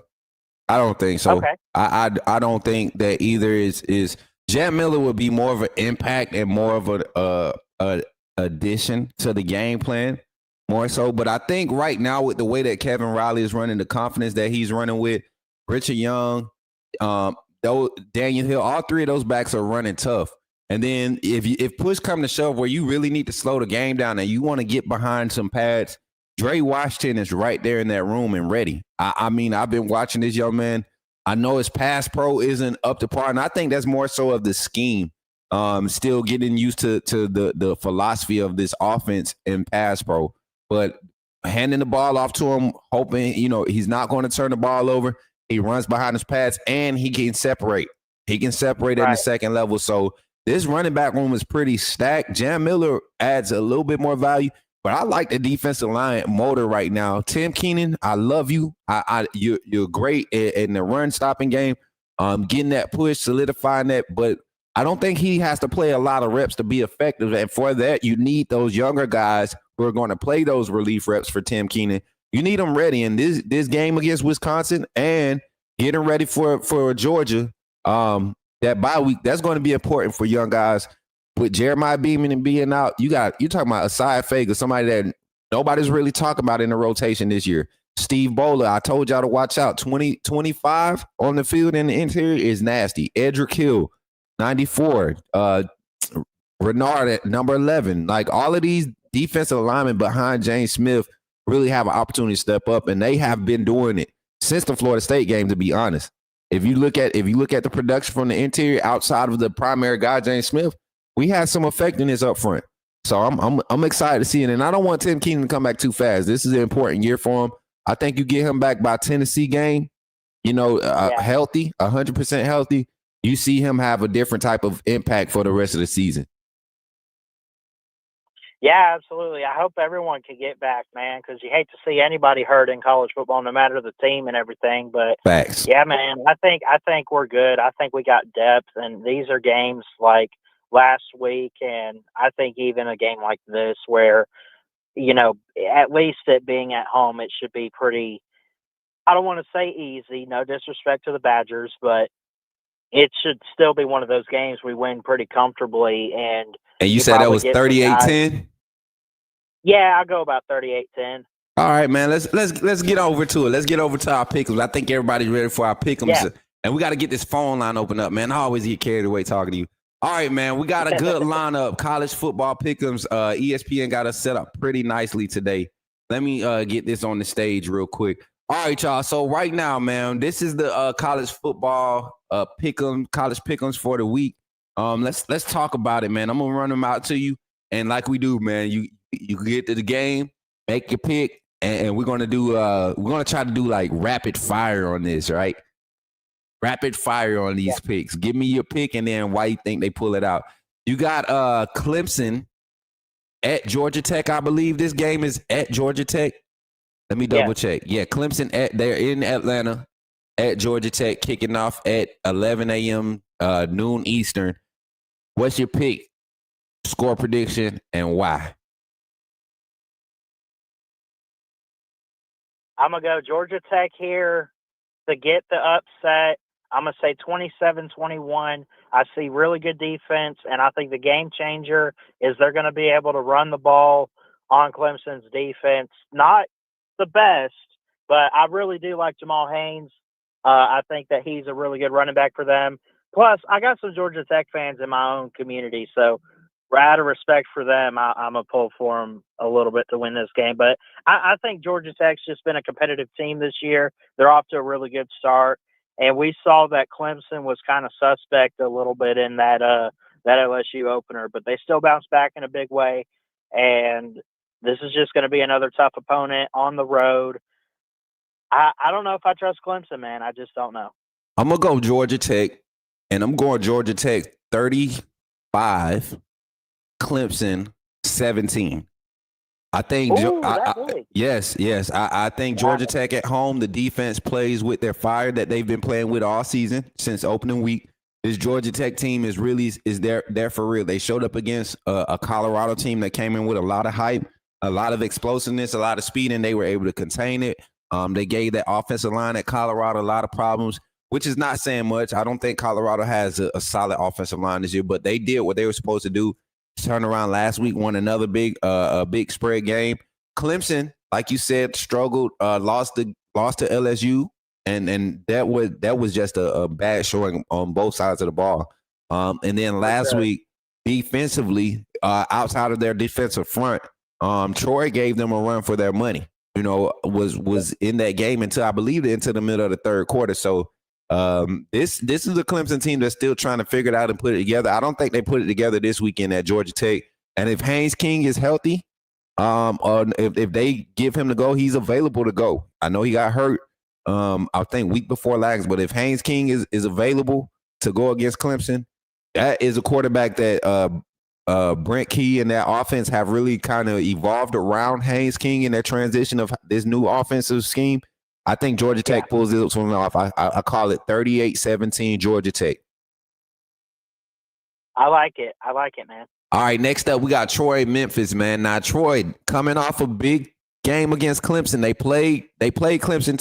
Okay. I don't think that either is Jam Miller would be more of an impact and more of a addition to the game plan, more so. But I think right now, with the way that Kevin Riley is running, the confidence that he's running with, Richard Young, Daniel Hill, all three of those backs are running tough. And then if push come to shove where you really need to slow the game down and you want to get behind some pads, Dre Washington is right there in that room and ready. I mean, I've been watching this young man. I know his pass pro isn't up to par, and I think that's more so of the scheme. Still getting used to the philosophy of this offense in pass pro, but handing the ball off to him, hoping, he's not going to turn the ball over. He runs behind his pads and he can separate. He can separate at the second level. So this running back room is pretty stacked. Jam Miller adds a little bit more value, but I like the defensive line motor right now. Tim Keenan, I love you. You're great in the run stopping game. Getting that push, solidifying that, but I don't think he has to play a lot of reps to be effective. And for that, you need those younger guys who are going to play those relief reps for Tim Keenan. You need them ready in this game against Wisconsin and getting ready for Georgia. That bye week, that's going to be important for young guys. With Jeremiah Beeman and being out, you're talking about Asai Fager, somebody that nobody's really talking about in the rotation this year. Steve Bowler, I told y'all to watch out. 25 on the field in the interior is nasty. Edric Hill, 94. Renard at number 11. Like, all of these defensive linemen behind James Smith really have an opportunity to step up, and they have been doing it since the Florida State game, to be honest. If you look at the production from the interior outside of the primary guy, James Smith, we had some effectiveness up front. So I'm excited to see it. And I don't want Tim Keenan to come back too fast. This is an important year for him. I think you get him back by Tennessee game, healthy, 100% healthy. You see him have a different type of impact for the rest of the season. Yeah, absolutely. I hope everyone can get back, man, because you hate to see anybody hurt in college football, no matter the team and everything. But Facts. Yeah, man, I think we're good. I think we got depth, and these are games like last week, and I think even a game like this where, at least it being at home, it should be pretty, I don't want to say easy, no disrespect to the Badgers, but it should still be one of those games we win pretty comfortably. And you said that was 38-10? Yeah, I'll go about 38-10. All right, man. Let's get over to it. Let's get over to our pick'ems. I think everybody's ready for our pick'ems. Yeah. And we got to get this phone line open up, man. I always get carried away talking to you. All right, man. We got a good lineup. College football pick'ems. ESPN got us set up pretty nicely today. Let me get this on the stage real quick. All right, y'all. So right now, man, this is the college football college pick'ems for the week. Let's talk about it, man. I'm gonna run them out to you, and like we do, man, you get to the game, make your pick, and we're gonna try to do like rapid fire on this, right? Rapid fire on these picks. Give me your pick and then why you think they pull it out. You got Clemson at Georgia Tech. I believe this game is at Georgia Tech. Let me double check. Yeah, Clemson they're in Atlanta at Georgia Tech, kicking off at 11 a.m. Noon Eastern. What's your pick, score prediction, and why? I'm going to go Georgia Tech here to get the upset. I'm going to say 27-21. I see really good defense, and I think the game changer is they're going to be able to run the ball on Clemson's defense. Not the best, but I really do like Jamal Haynes. I think that he's a really good running back for them. Plus, I got some Georgia Tech fans in my own community, so out of respect for them, I'm going to pull for them a little bit to win this game. But I think Georgia Tech's just been a competitive team this year. They're off to a really good start. And we saw that Clemson was kind of suspect a little bit in that LSU opener, but they still bounced back in a big way. And this is just going to be another tough opponent on the road. I don't know if I trust Clemson, man. I just don't know. I'm going to go Georgia Tech, and I'm going Georgia Tech 35, Clemson 17. I think yes. I think Georgia Tech at home, the defense plays with their fire that they've been playing with all season since opening week. This Georgia Tech team is there for real. They showed up against a Colorado team that came in with a lot of hype, a lot of explosiveness, a lot of speed, and they were able to contain it. They gave that offensive line at Colorado a lot of problems, which is not saying much. I don't think Colorado has a solid offensive line this year, but they did what they were supposed to do. Turned around last week, won another big spread game. Clemson, like you said, struggled, lost to LSU, and that was just a bad showing on both sides of the ball. And then last week, defensively, outside of their defensive front, Troy gave them a run for their money. Was in that game until I believe into the middle of the third quarter. So this is a Clemson team that's still trying to figure it out and put it together. I don't think they put it together this weekend at Georgia Tech. And if Haynes King is healthy, or if they give him to go, he's available to go. I know he got hurt, I think week before last, but if Haynes King is available to go against Clemson, that is a quarterback that Brent Key and that offense have really kind of evolved around Haynes King in their transition of this new offensive scheme. I think Georgia Tech pulls this one off. I call it 38-17 Georgia Tech. I like it. I like it, man. All right, next up we got Troy, Memphis, man. Now Troy coming off a big game against Clemson. They played Clemson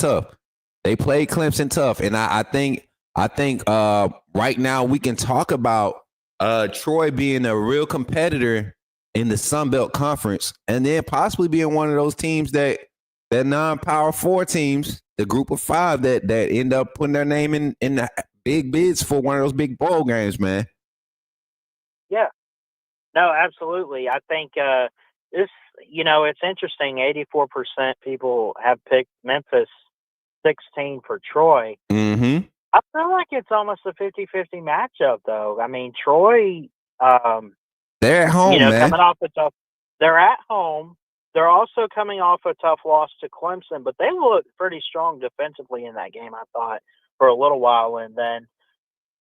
tough. And I think right now we can talk about Troy being a real competitor in the Sun Belt Conference, and then possibly being one of those teams that non-power 4 teams, the group of 5 that end up putting their name in the big bids for one of those big bowl games, man. Yeah. No, absolutely. I think this, it's interesting. 84% people have picked Memphis, 16 for Troy. Mm-hmm. I feel like it's almost a 50-50 matchup, though. I mean, Troy, they're at home, man. Coming off they're at home. They're also coming off a tough loss to Clemson, but they looked pretty strong defensively in that game, I thought, for a little while. And then,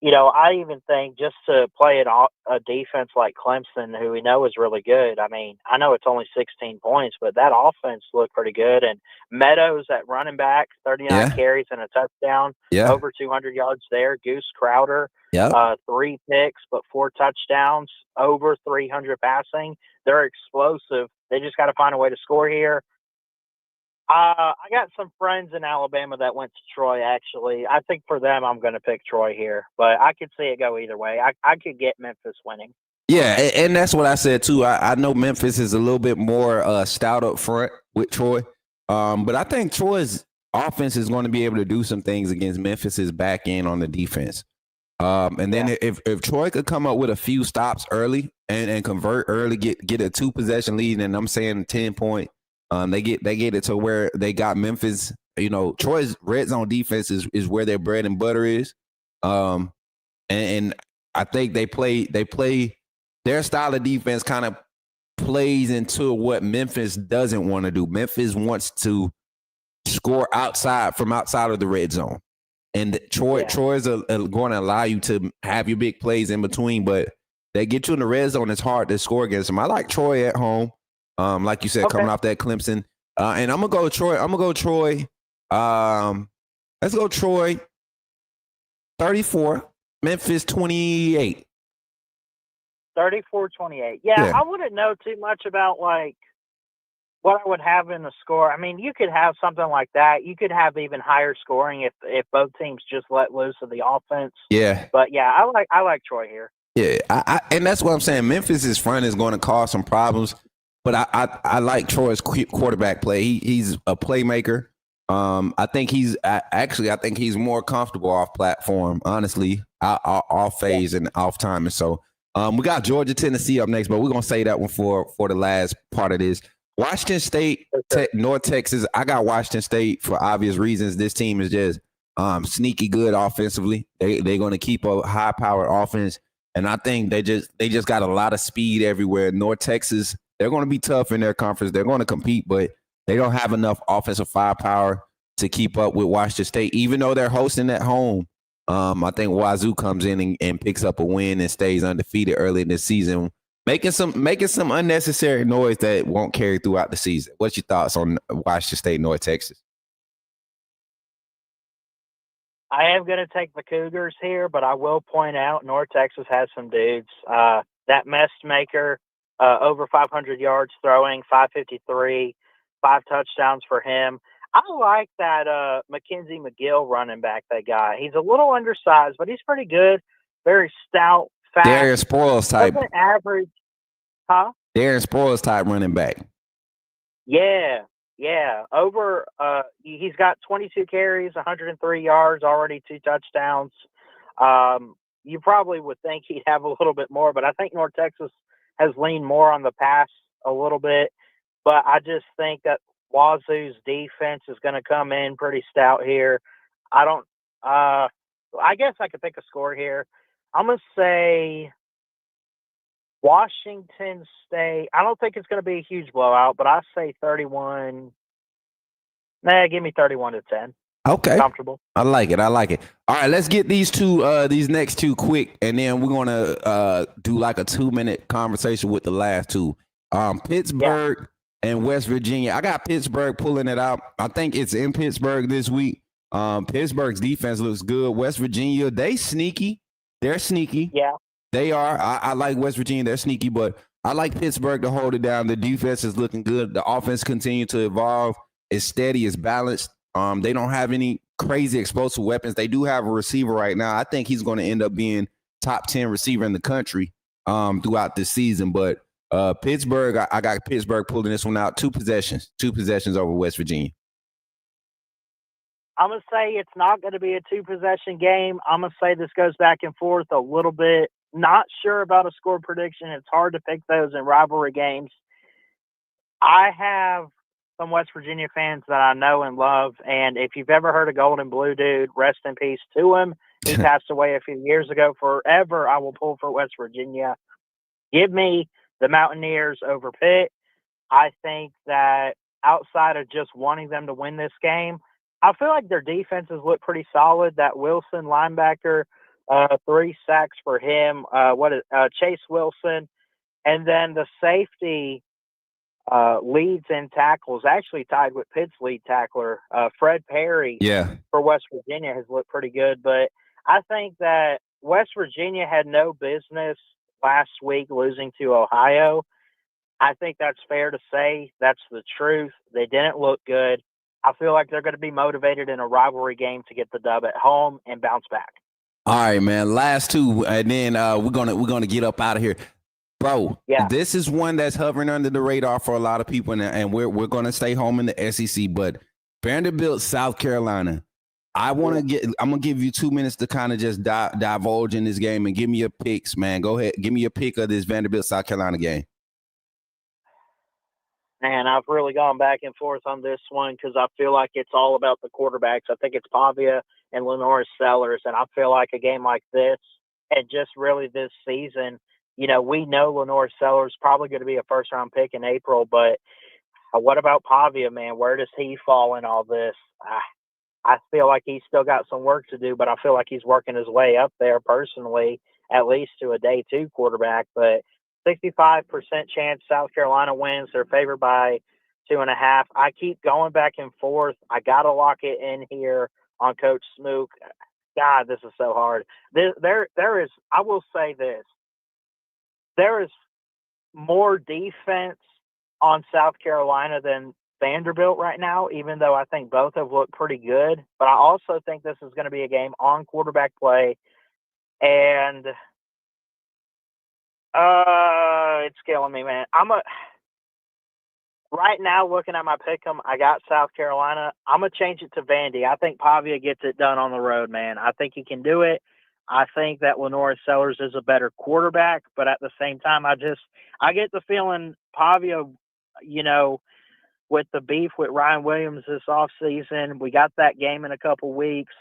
I even think just to play a defense like Clemson, who we know is really good. I mean, I know it's only 16 points, but that offense looked pretty good. And Meadows at running back, 39 carries and a touchdown, over 200 yards there. Goose Crowder, 3 picks, but 4 touchdowns, over 300 passing. They're explosive. They just got to find a way to score here. I got some friends in Alabama that went to Troy, actually. I think for them, I'm going to pick Troy here. But I could see it go either way. I could get Memphis winning. Yeah, and that's what I said, too. I know Memphis is a little bit more stout up front with Troy. But I think Troy's offense is going to be able to do some things against Memphis's back end on the defense. And then if Troy could come up with a few stops early and convert early, get a 2-possession lead, and I'm saying 10-point, they get it to where they got Memphis. Troy's red zone defense is where their bread and butter is. And I think they play their style of defense kind of plays into what Memphis doesn't want to do. Memphis wants to score outside of the red zone. And Troy is going to allow you to have your big plays in between, but they get you in the red zone. It's hard to score against them. I like Troy at home, like you said, coming off that Clemson. And I'm gonna go Troy. Let's go Troy. 34, Memphis 28. 34-28. Yeah, I wouldn't know too much about what I would have in the score. I mean, you could have something like that. You could have even higher scoring if both teams just let loose of the offense. Yeah. But yeah, I like Troy here. Yeah, and that's what I'm saying. Memphis's front is going to cause some problems, but I like Troy's quarterback play. He's a playmaker. I think he's more comfortable off platform, honestly, off phase and off time. And so we got Georgia, Tennessee up next, but we're gonna say that one for the last part of this. Washington State, North Texas. I got Washington State for obvious reasons. This team is just sneaky good offensively. They're going to keep a high-powered offense, and I think they just got a lot of speed everywhere. North Texas, they're going to be tough in their conference. They're going to compete, but they don't have enough offensive firepower to keep up with Washington State, even though they're hosting at home. I think Wazoo comes in and picks up a win and stays undefeated early in the season, making some unnecessary noise that won't carry throughout the season. What's your thoughts on Washington State, North Texas? I am going to take the Cougars here, but I will point out North Texas has some dudes. That mess maker, over 500 yards throwing, 553, 5 touchdowns for him. I like that Mackenzie McGill running back they got. He's a little undersized, but he's pretty good. Very stout, fast. Darren Sproles type. Average. Huh? Darren Sproles type running back. Yeah. Over. He's got 22 carries, 103 yards, already 2 touchdowns. You probably would think he'd have a little bit more, but I think North Texas has leaned more on the pass a little bit. But I just think that Wazoo's defense is going to come in pretty stout here. I guess I could pick a score here. I'm going to say Washington State. I don't think it's going to be a huge blowout, but I say 31. Give me 31-10. Okay. Comfortable. I like it. All right, let's get these next two quick, and then we're going to do like a 2-minute conversation with the last two. Pittsburgh and West Virginia. I got Pittsburgh pulling it out. I think it's in Pittsburgh this week. Pittsburgh's defense looks good. West Virginia, they're sneaky. Yeah. They are. I like West Virginia. They're sneaky, but I like Pittsburgh to hold it down. The defense is looking good. The offense continues to evolve. It's steady. It's balanced. They don't have any crazy explosive weapons. They do have a receiver right now. I think he's going to end up being top 10 receiver in the country throughout this season. But Pittsburgh, I got Pittsburgh pulling this one out. Two possessions over West Virginia. I'm going to say it's not going to be a 2-possession game. I'm going to say this goes back and forth a little bit. Not sure about a score prediction. It's hard to pick those in rivalry games. I have some West Virginia fans that I know and love, and if you've ever heard of Golden Blue Dude, rest in peace to him. He passed away a few years ago. Forever, I will pull for West Virginia. Give me the Mountaineers over Pitt. I think that outside of just wanting them to win this game, I feel like their defenses look pretty solid. That Wilson linebacker, 3 sacks for him. Chase Wilson. And then the safety leads in tackles, actually tied with Pitt's lead tackler, Fred Perry. Yeah. For West Virginia has looked pretty good. But I think that West Virginia had no business last week losing to Ohio. I think that's fair to say. That's the truth. They didn't look good. I feel like they're going to be motivated in a rivalry game to get the dub at home and bounce back. All right, man. Last two, and then we're gonna get up out of here, bro. Yeah. This is one that's hovering under the radar for a lot of people, and we're gonna stay home in the SEC. But Vanderbilt, South Carolina. I'm gonna give you 2 minutes to kind of just divulge in this game and give me your picks, man. Go ahead, give me your pick of this Vanderbilt, South Carolina game. And I've really gone back and forth on this one because I feel like it's all about the quarterbacks. I think it's Pavia and Lenore Sellers, and I feel like a game like this and just really this season, we know Lenore Sellers probably going to be a first-round pick in April, but what about Pavia, man? Where does he fall in all this? I feel like he's still got some work to do, but I feel like he's working his way up there personally, at least to a day 2 quarterback, but 65% chance South Carolina wins. They're favored by 2.5. I keep going back and forth. I got to lock it in here on Coach Smook. God, this is so hard. There is, I will say this, there is more defense on South Carolina than Vanderbilt right now, even though I think both have looked pretty good. But I also think this is going to be a game on quarterback play. And it's killing me, man. Right now, looking at my pick'em, I got South Carolina. I'm going to change it to Vandy. I think Pavia gets it done on the road, man. I think he can do it. I think that Lenore Sellers is a better quarterback, but at the same time, I get the feeling Pavia, with the beef with Ryan Williams this offseason, we got that game in a couple weeks.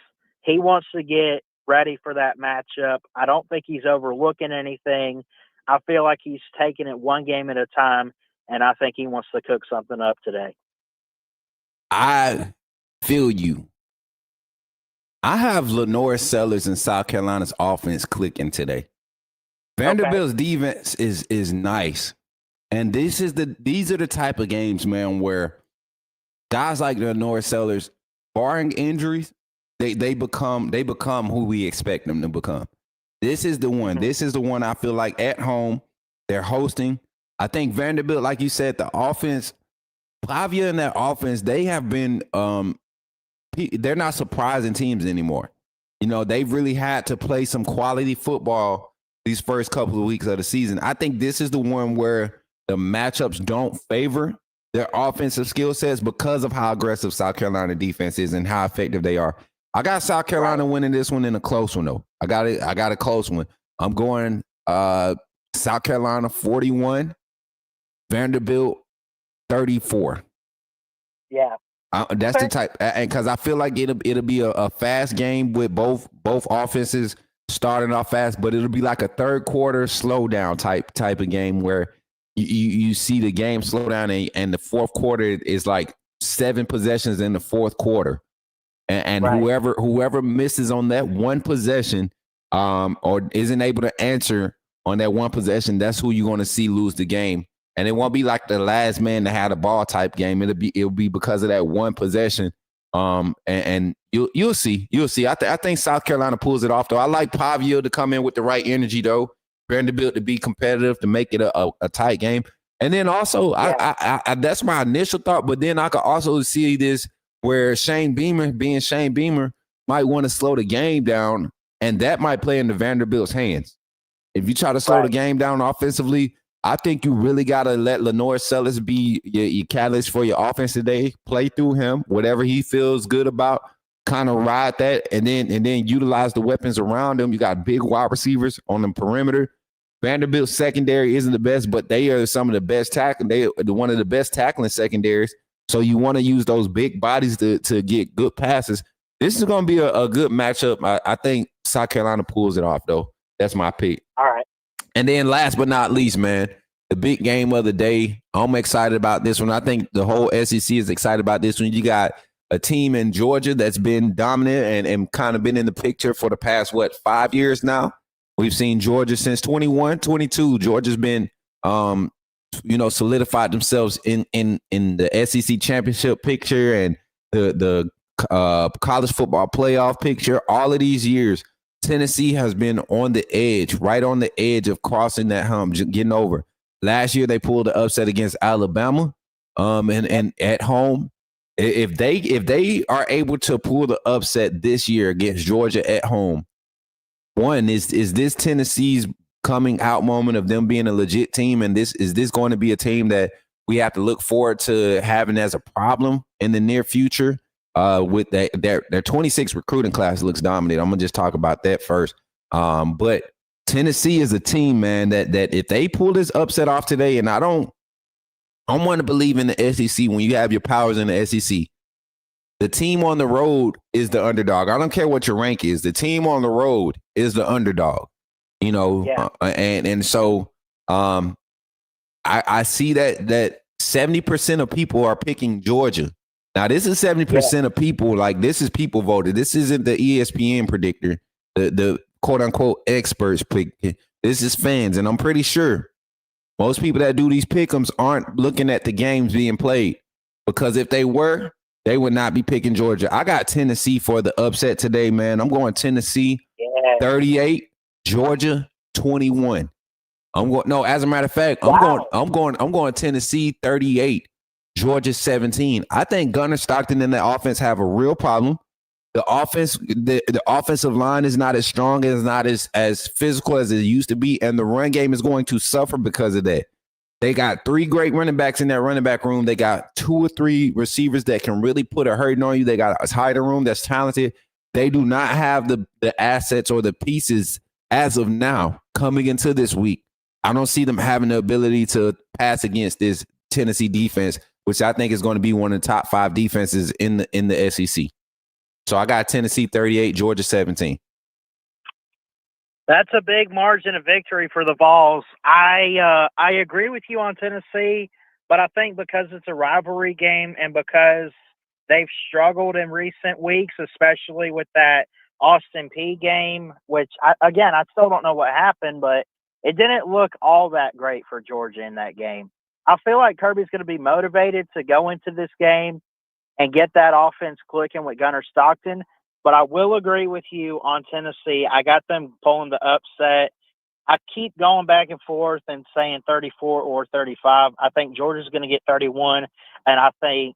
He wants to get ready for that matchup. I don't think he's overlooking anything. I feel like he's taking it one game at a time, and I think he wants to cook something up today. I feel you. I have Lenore Sellers and South Carolina's offense clicking today. Vanderbilt's defense is nice. And these are the type of games, man, where guys like Lenore Sellers, barring injuries, they become who we expect them to become. This is the one. This is the one I feel like at home, they're hosting. I think Vanderbilt, like you said, the offense, Pavia and that offense, they have been they're not surprising teams anymore. They've really had to play some quality football these first couple of weeks of the season. I think this is the one where the matchups don't favor their offensive skill sets because of how aggressive South Carolina defense is and how effective they are. I got South Carolina winning this one in a close one, though. I got a close one. I'm going South Carolina 41, Vanderbilt 34. Yeah. That's the type, because I feel like it'll be a fast game with both offenses starting off fast, but it'll be like a third quarter slowdown type of game where you see the game slow down and the fourth quarter is like 7 possessions in the fourth quarter. And right. whoever misses on that one possession or isn't able to answer on that one possession, that's who you're going to see lose the game. And it won't be like the last man to have the ball type game. It'll be because of that one possession. And you'll see. I think South Carolina pulls it off, though. I like Pavia to come in with the right energy, though. Vanderbilt to be competitive, to make it a tight game. And then also, I that's my initial thought. But then I could also see this where Shane Beamer, might want to slow the game down, and that might play into Vanderbilt's hands. If you try to slow the game down offensively, I think you really got to let Lenore Sellers be your catalyst for your offense today. Play through him, whatever he feels good about, kind of ride that, and then utilize the weapons around him. You got big wide receivers on the perimeter. Vanderbilt's secondary isn't the best, but they are some of the best tackling. They are one of the best tackling secondaries. So you want to use those big bodies to get good passes. This is going to be a good matchup. I think South Carolina pulls it off, though. That's my pick. All right. And then last but not least, man, the big game of the day. I'm excited about this one. I think the whole SEC is excited about this one. You got a team in Georgia that's been dominant and kind of been in the picture for the past, 5 years now? We've seen Georgia since 21, 22. Georgia's been, solidified themselves in the SEC championship picture and the college football playoff picture. All of these years, Tennessee has been on the edge, right on the edge of crossing that hump, getting over. Last year, they pulled the upset against Alabama, and at home. If they are able to pull the upset this year against Georgia at home, one is this Tennessee's coming out moment of them being a legit team, and is this going to be a team that we have to look forward to having as a problem in the near future? With their 26 recruiting class looks dominant. I'm gonna just talk about that first. But Tennessee is a team, man, that if they pull this upset off today, and I'm want to believe in the SEC when you have your powers in the SEC. The team on the road is the underdog. I don't care what your rank is. The team on the road is the underdog. So I see that 70% of people are picking Georgia. Now, this is 70% of people. Like, this is people voted. This isn't the ESPN predictor, the quote-unquote experts pick. This is fans, and I'm pretty sure most people that do these pick'ems aren't looking at the games being played, because if they were, they would not be picking Georgia. I got Tennessee for the upset today, man. I'm going Tennessee 38, Georgia 21. As a matter of fact, I'm going Tennessee 38. Georgia 17. I think Gunnar Stockton and the offense have a real problem. The offensive line is not as strong, is not as physical as it used to be, and the run game is going to suffer because of that. They got 3 great running backs in that running back room. They got 2 or 3 receivers that can really put a hurting on you. They got a tighter room that's talented. They do not have the assets or the pieces as of now coming into this week. I don't see them having the ability to pass against this Tennessee defense, which I think is going to be one of the top 5 defenses in the SEC. So I got Tennessee 38, Georgia 17. That's a big margin of victory for the Vols. I agree with you on Tennessee, but I think because it's a rivalry game and because they've struggled in recent weeks, especially with that Austin Peay game, which, I still don't know what happened, but it didn't look all that great for Georgia in that game. I feel like Kirby's going to be motivated to go into this game and get that offense clicking with Gunnar Stockton. But I will agree with you on Tennessee. I got them pulling the upset. I keep going back and forth and saying 34 or 35. I think Georgia's going to get 31, and I think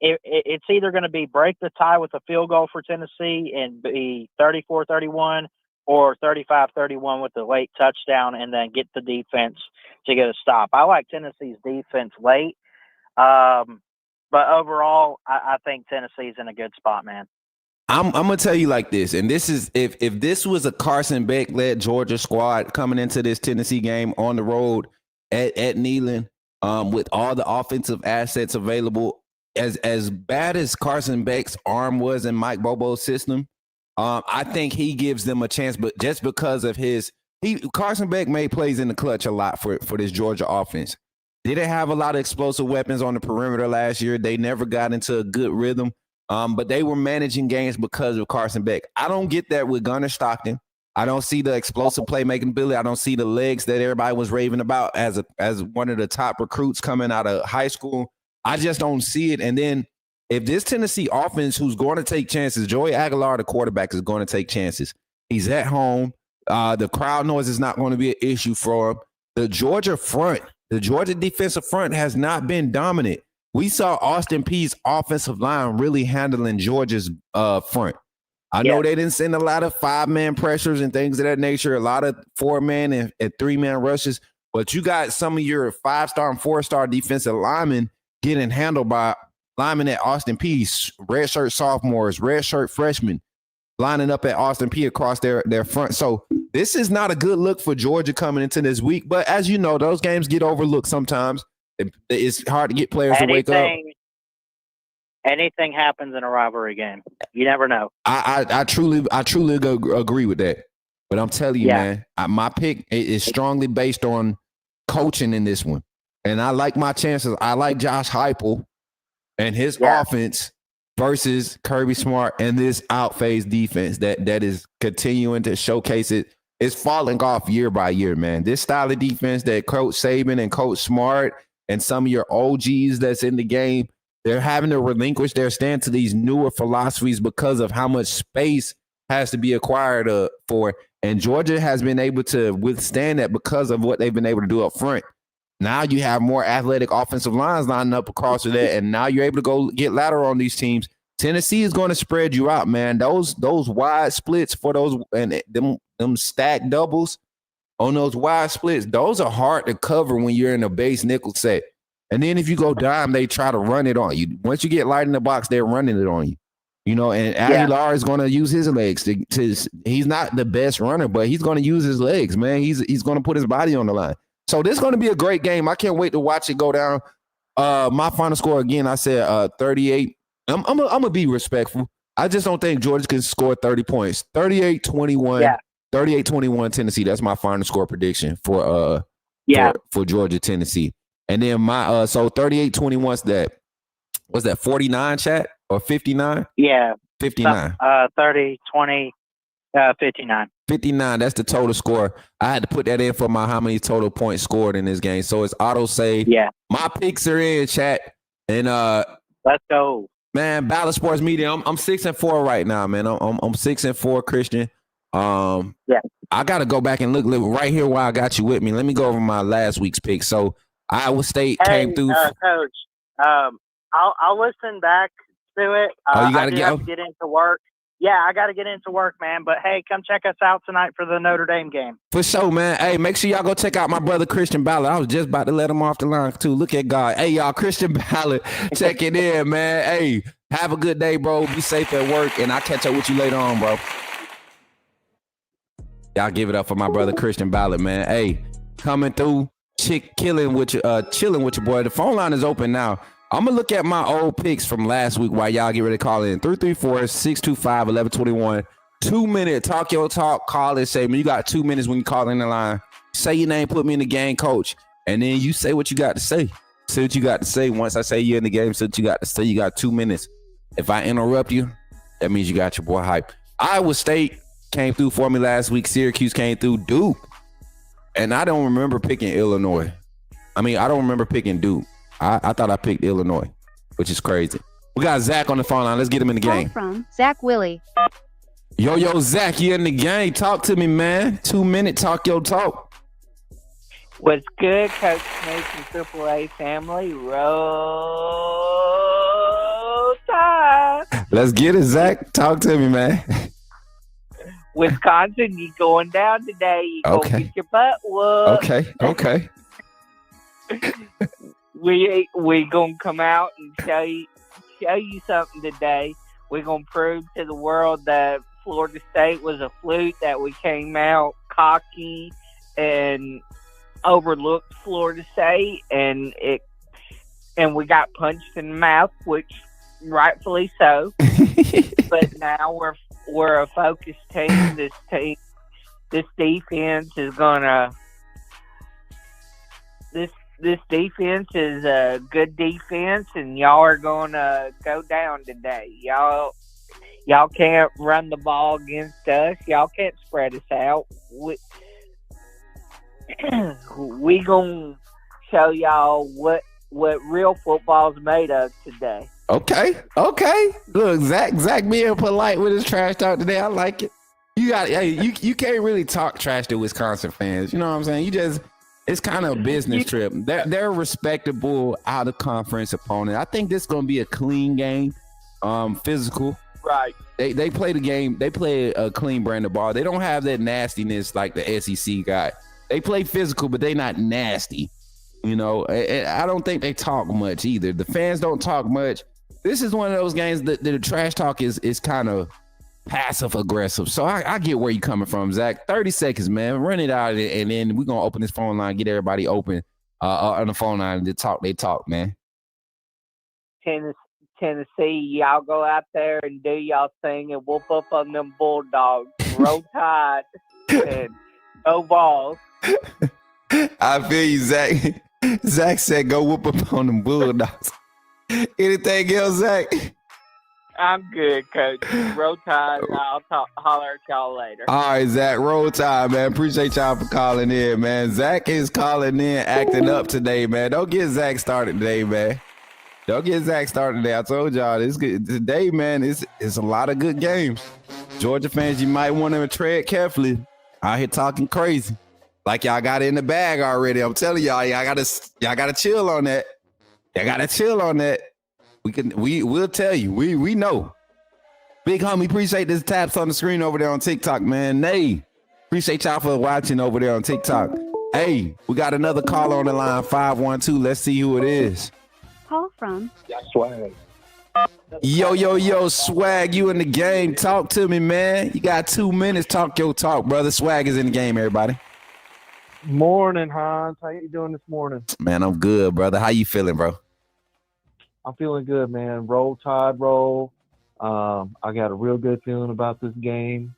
it's either going to be break the tie with a field goal for Tennessee and be 34-31 or 35-31 with the late touchdown and then get the defense to get a stop. I like Tennessee's defense late. But overall, I think Tennessee's in a good spot, man. I'm gonna tell you like this, and this is if this was a Carson Beck led Georgia squad coming into this Tennessee game on the road at Neyland, with all the offensive assets available, as bad as Carson Beck's arm was in Mike Bobo's system, I think he gives them a chance. But just because of Carson Beck made plays in the clutch a lot for this Georgia offense. Didn't have a lot of explosive weapons on the perimeter last year. They never got into a good rhythm. But they were managing games because of Carson Beck. I don't get that with Gunnar Stockton. I don't see the explosive playmaking ability. I don't see the legs that everybody was raving about as one of the top recruits coming out of high school. I just don't see it. And then if this Tennessee offense, who's going to take chances, Joey Aguilar, the quarterback, is going to take chances. He's at home. The crowd noise is not going to be an issue for them. The Georgia defensive front has not been dominant. We saw Austin Peay's offensive line really handling Georgia's front. I know they didn't send a lot of 5-man pressures and things of that nature, a lot of 4-man and 3-man rushes, but you got some of your 5-star and 4-star defensive linemen getting handled by linemen at Austin Peay, redshirt sophomores, redshirt freshmen, lining up at Austin Peay across their front. So this is not a good look for Georgia coming into this week. But as you know, those games get overlooked sometimes. It's hard to get players to wake up. Anything happens in a rivalry game. You never know. I truly agree with that. But I'm telling you, man, my pick is strongly based on coaching in this one. And I like my chances. I like Josh Heupel and his offense versus Kirby Smart and this out-phase defense that is continuing to showcase it. It's falling off year by year, man. This style of defense that Coach Saban and Coach Smart and some of your OGs that's in the game, they're having to relinquish their stand to these newer philosophies because of how much space has to be acquired for. And Georgia has been able to withstand that because of what they've been able to do up front. Now you have more athletic offensive lines lining up across with that, and now you're able to go get lateral on these teams. Tennessee is going to spread you out, man. Those wide splits for those and them stacked doubles on those wide splits, those are hard to cover when you're in a base nickel set. And then if you go dime, they try to run it on you. Once you get light in the box, they're running it on you. You know, and Aguilar is going to use his legs to he's not the best runner, but he's going to use his legs, man. He's going to put his body on the line. So this is going to be a great game. I can't wait to watch it go down. My final score, again, I said 38. I'm going to be respectful. I just don't think Georgia can score 30 points. 38-21. 38-21 Tennessee. That's my final score prediction for Georgia, Tennessee. And then my so 38-21's that. Was that 49, chat, or 59? Yeah. 59. 30, 20, 59. 59, that's the total score. I had to put that in for how many total points scored in this game. So it's auto save. Yeah. My picks are in, chat. And let's go. Man, Ballot Sports Media. I'm 6-4 right now, man. I'm 6-4, Christian. I gotta go back and look right here while I got you with me. Let me go over my last week's pick. So Iowa State came through. Coach, I'll listen back to it. You gotta have to get into work. Yeah, I got to get into work, man. But, hey, come check us out tonight for the Notre Dame game. For sure, man. Hey, make sure y'all go check out my brother Christian Ballard. I was just about to let him off the line, too. Look at God. Hey, y'all, Christian Ballard, check it in, man. Hey, have a good day, bro. Be safe at work, and I'll catch up with you later on, bro. Y'all give it up for my brother Christian Ballard, man. Hey, coming through, chilling with your boy. The phone line is open now. I'm going to look at my old picks from last week while y'all get ready to call in. 334-625-1121. 2 minute talk your talk. Call and say, man, you got 2 minutes when you call in the line. Say your name, put me in the game, coach. And then you say what you got to say. Say what you got to say. Once I say you're in the game, say what you got to say. You got 2 minutes. If I interrupt you, that means you got your boy hype. Iowa State came through for me last week. Syracuse came through. Duke. And I don't remember picking Illinois. I don't remember picking Duke. I thought I picked Illinois, which is crazy. We got Zach on the phone line. Let's get him in the game. From Zach Willie. Yo, Zach, you in the game. Talk to me, man. 2 minute talk your talk. What's good, Coach Smook and AAA family? Roll Tide. Let's get it, Zach. Talk to me, man. Wisconsin, you going down today. You gonna get your butt whooped. Okay. We gonna come out and show you something today. We're gonna prove to the world that Florida State was a fluke, that we came out cocky and overlooked Florida State, and we got punched in the mouth, which rightfully so. But now we're a focused team. This defense is gonna. This defense is a good defense, and y'all are going to go down today. Y'all can't run the ball against us. Y'all can't spread us out. We going to show y'all what real football's made of today. Okay. Look, Zach being polite with his trash talk today. I like it. you can't really talk trash to Wisconsin fans. You know what I'm saying? It's kind of a business trip. They're a respectable out of conference opponent. I think this is gonna be a clean game, physical. Right. They play the game. They play a clean brand of ball. They don't have that nastiness like the SEC got. They play physical, but they not nasty. You know, and I don't think they talk much either. The fans don't talk much. This is one of those games that the trash talk is kind of passive aggressive. So I get where you coming from, Zach. 30 seconds, man. Run it out, and then we're gonna open this phone line, get everybody open on the phone line to talk. They talk, man. Tennessee, y'all go out there and do y'all thing and whoop up on them Bulldogs. Roll Tide and go Balls. I feel you, Zach. Zach said go whoop up on them Bulldogs. Anything else, Zach? I'm good, Coach. Roll Tide. I'll holler at y'all later. All right, Zach. Roll Tide, man. Appreciate y'all for calling in, man. Zach is calling in, acting up today, man. Don't get Zach started today, man. Don't get Zach started today. I told y'all this today, man. It's a lot of good games. Georgia fans, you might want to tread carefully. Out here talking crazy, like y'all got it in the bag already. I'm telling y'all gotta chill on that. Y'all gotta chill on that. We'll tell you. We know. Big homie, appreciate this taps on the screen over there on TikTok, man. Nay, appreciate y'all for watching over there on TikTok. Hey, we got another caller on the line, 512. Let's see who it is. Call from Swag. Yo, Swag, you in the game. Talk to me, man. You got 2 minutes. Talk your talk, brother. Swag is in the game, everybody. Morning, Hans. How you doing this morning? Man, I'm good, brother. How you feeling, bro? I'm feeling good, man. Roll Tide, roll. I got a real good feeling about this game.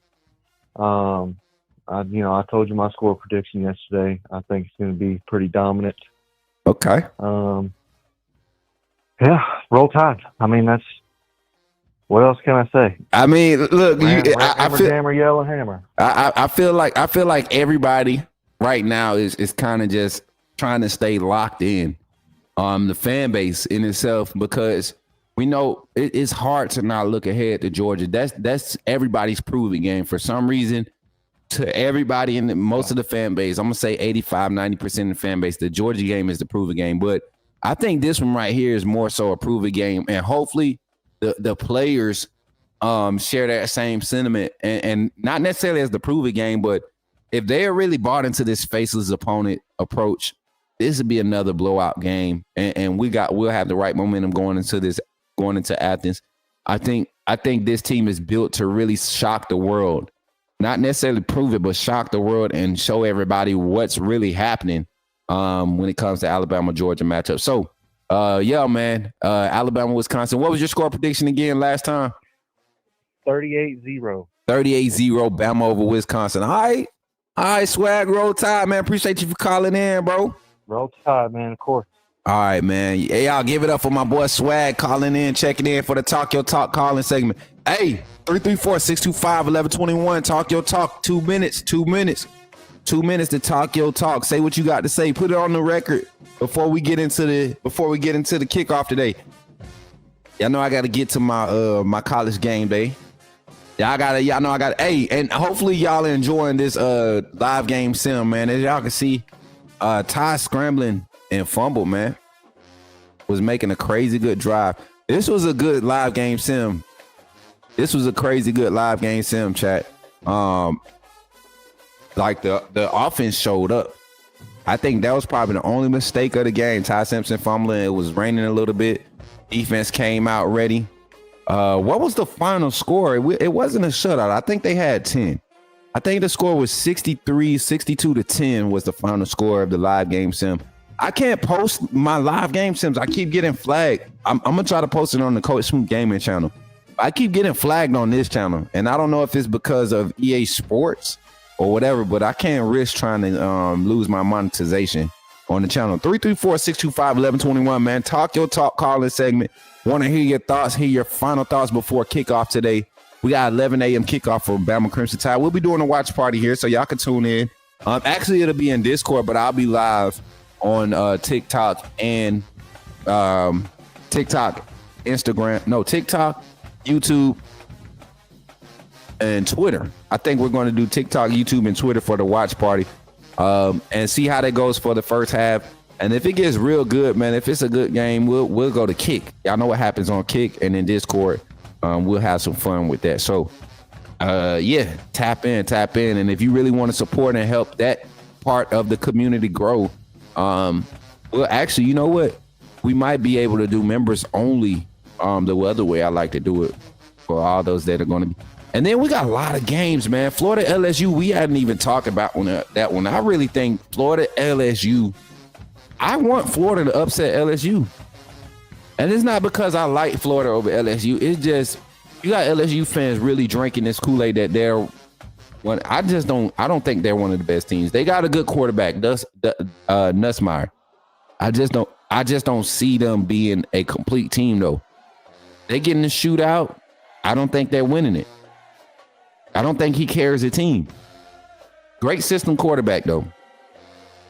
I told you my score prediction yesterday. I think it's going to be pretty dominant. Okay. Yeah, Roll Tide. I mean, what else can I say? I mean, look, I feel hammer, yellow hammer. I feel like everybody right now is kind of just trying to stay locked in. The fan base in itself, because we know it's hard to not look ahead to Georgia. That's everybody's proving game. For some reason, to everybody in most of the fan base, I'm gonna say 85-90% of the fan base, the Georgia game is the proving game. But I think this one right here is more so a proving game, and hopefully the players share that same sentiment, and not necessarily as the proving game, but if they are really bought into this faceless opponent approach, this would be another blowout game, and we'll have the right momentum going into Athens. I think this team is built to really shock the world, not necessarily prove it, but shock the world and show everybody what's really happening when it comes to Alabama-Georgia matchup. So, man, Alabama-Wisconsin. What was your score prediction again last time? 38-0. 38-0, Bama over Wisconsin. All right, Swag, Roll Tide, man. Appreciate you for calling in, bro. Roll Tide, man, of course. All right, man. Hey, y'all give it up for my boy Swag calling in, checking in for the Talk Your Talk calling segment. Hey, 334-625-1121. Talk Your Talk. 2 minutes. 2 minutes. 2 minutes to talk your talk. Say what you got to say. Put it on the record before we get into the kickoff today. Y'all know I got to get to my college game day. Y'all know I got. Hey, and hopefully y'all are enjoying this live game sim, man. As y'all can see, Ty scrambling and fumble, man, was making a crazy good drive. This was a good live game sim. This was a crazy good live game sim, chat. Like the offense showed up. I think that was probably the only mistake of the game. Ty Simpson fumbling. It was raining a little bit. Defense came out ready. What was the final score? It wasn't a shutout. I think they had 10. I think the score was 62-10 was the final score of the live game sim. I can't post my live game sims. I keep getting flagged. I'm going to try to post it on the Coach Smook gaming channel. I keep getting flagged on this channel, and I don't know if it's because of EA Sports or whatever, but I can't risk trying to lose my monetization on the channel. 334-625-1121, man. Talk your talk calling segment. Want to hear your thoughts, hear your final thoughts before kickoff today. We got 11 a.m. kickoff for Bama Crimson Tide. We'll be doing a watch party here, so y'all can tune in. Actually, it'll be in Discord, but I'll be live on TikTok and TikTok, YouTube, and Twitter. I think we're going to do TikTok, YouTube, and Twitter for the watch party, and see how that goes for the first half. And if it gets real good, man, if it's a good game, we'll go to Kick. Y'all know what happens on Kick and in Discord. We'll have some fun with that. So, yeah, tap in. And if you really want to support and help that part of the community grow, well, actually, you know what? We might be able to do members only the other way I like to do it for all those that are going to be. And then we got a lot of games, man. Florida, LSU, we hadn't even talked about that one. I really think Florida, LSU, I want Florida to upset LSU. And it's not because I like Florida over LSU. It's just you got LSU fans really drinking this Kool-Aid that they're when I don't think they're one of the best teams. They got a good quarterback, Nussmeier. I just don't see them being a complete team though. They get in the shootout. I don't think they're winning it. I don't think he carries a team. Great system quarterback though.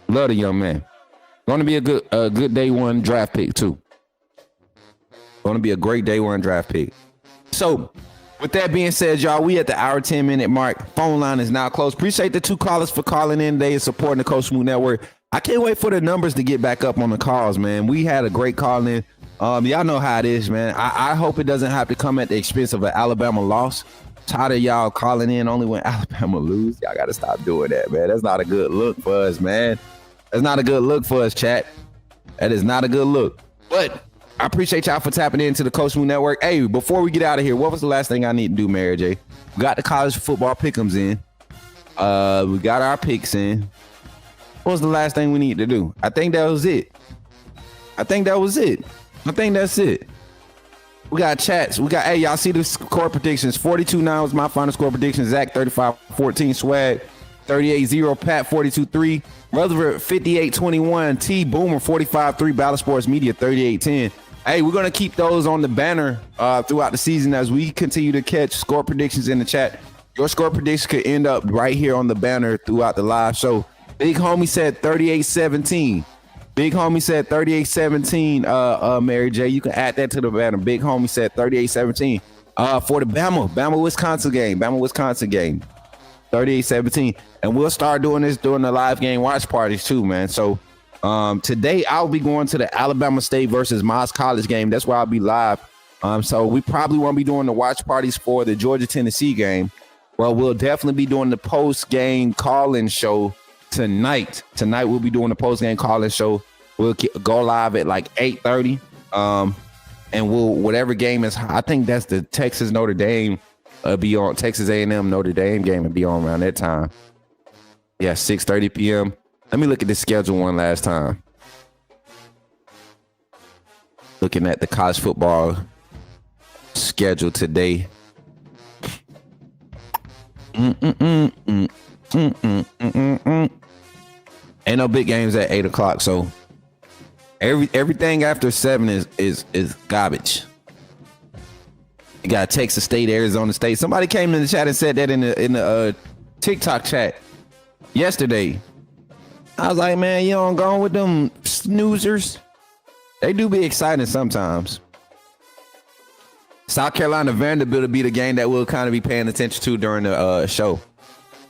Love the young man. Going to be a good day one draft pick too. Going to be a great day one draft pick. So with that being said, y'all, we at the hour 10 minute mark. Phone line is now closed. Appreciate the 2 callers for calling in today and supporting the Coach Smook Network. I can't wait for the numbers to get back up on the calls, man. We had a great call in. Y'all know how it is, man. I hope it doesn't have to come at the expense of an Alabama loss. Tired of y'all calling in only when Alabama lose. Y'all got to stop doing that, man. That's not a good look for us, man. That's not a good look for us, chat. That is not a good look. But I appreciate y'all for tapping into the Coach Smook Network. Hey, before we get out of here, what was the last thing I need to do, Mary J? We got the college football pick'ems in. We got our picks in. What was the last thing we need to do? I think that was it. I think that's it. We got chats. Hey, y'all see the score predictions. 42-9 was my final score prediction. Zach, 35-14. Swag, 38-0. Pat, 42-3. Rutherford, 58-21. T, Boomer, 45-3. Battle Sports Media, 38-10. Hey, we're going to keep those on the banner throughout the season as we continue to catch score predictions in the chat. Your score prediction could end up right here on the banner throughout the live show. Big Homie said 38-17. Big Homie said 38-17, Mary J. You can add that to the banner. Big Homie said 38-17. For the Bama-Wisconsin game. 38-17. And we'll start doing this during the live game watch parties too, man. So today I'll be going to the Alabama State versus Moss College game. That's where I'll be live. So we probably won't be doing the watch parties for the Georgia-Tennessee game. Well, we'll definitely be doing the post-game call-in show tonight. Tonight we'll be doing the post-game call-in show. We'll go live at like 8:30. And we'll whatever game is. I think that's the Texas Notre Dame. Be on Texas A&M Notre Dame game and be on around that time. Yeah, 6:30 p.m. Let me look at the schedule one last time. Looking at the college football schedule today. Ain't no big games at 8 o'clock, so everything after 7 is garbage. You got Texas State, Arizona State. Somebody came in the chat and said that in the TikTok chat yesterday. I was like, man, you don't go with them snoozers. They do be exciting sometimes. South Carolina Vanderbilt will be the game that we'll kind of be paying attention to during the show.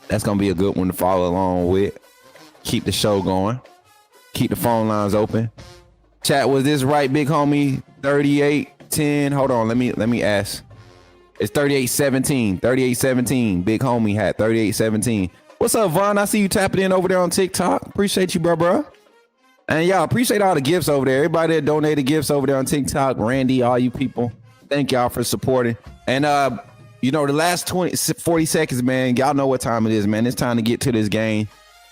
That's going to be a good one to follow along with. Keep the show going. Keep the phone lines open. Chat, was this right, Big Homie? 38-10. Hold on, let me ask. It's 38-17. 38-17. Big Homie had 38-17. What's up, Vaughn? I see you tapping in over there on TikTok. Appreciate you, bro. And y'all appreciate all the gifts over there. Everybody that donated gifts over there on TikTok. Randy, all you people. Thank y'all for supporting. And the last 40 seconds, man, y'all know what time it is, man. It's time to get to this game.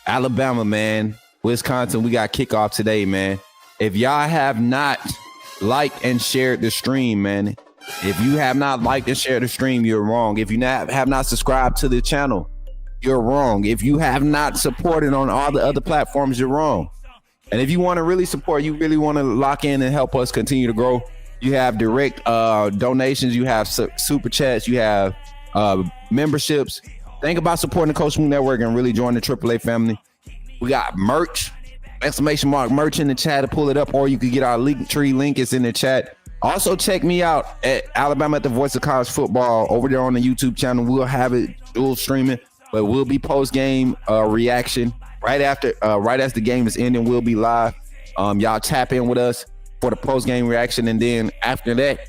Alabama, man. Wisconsin, we got kickoff today, man. If y'all have not liked and shared the stream, man. If you have not liked and shared the stream, you're wrong. If you have not subscribed to the channel, you're wrong. If you have not supported on all the other platforms, you're wrong. And if you want to really support, you really want to lock in and help us continue to grow, you have direct donations, you have super chats, you have memberships. Think about supporting the Coach Smook Network and really join the AAA family. We got merch, !merch in the chat to pull it up, or you could get our link tree link. It's in the chat. Also, check me out at Alabama at the Voice of College Football over there on the YouTube channel. We'll have it dual streaming, but we'll be post game reaction right as the game is ending. We'll be live. Y'all tap in with us for the post game reaction, and then after that,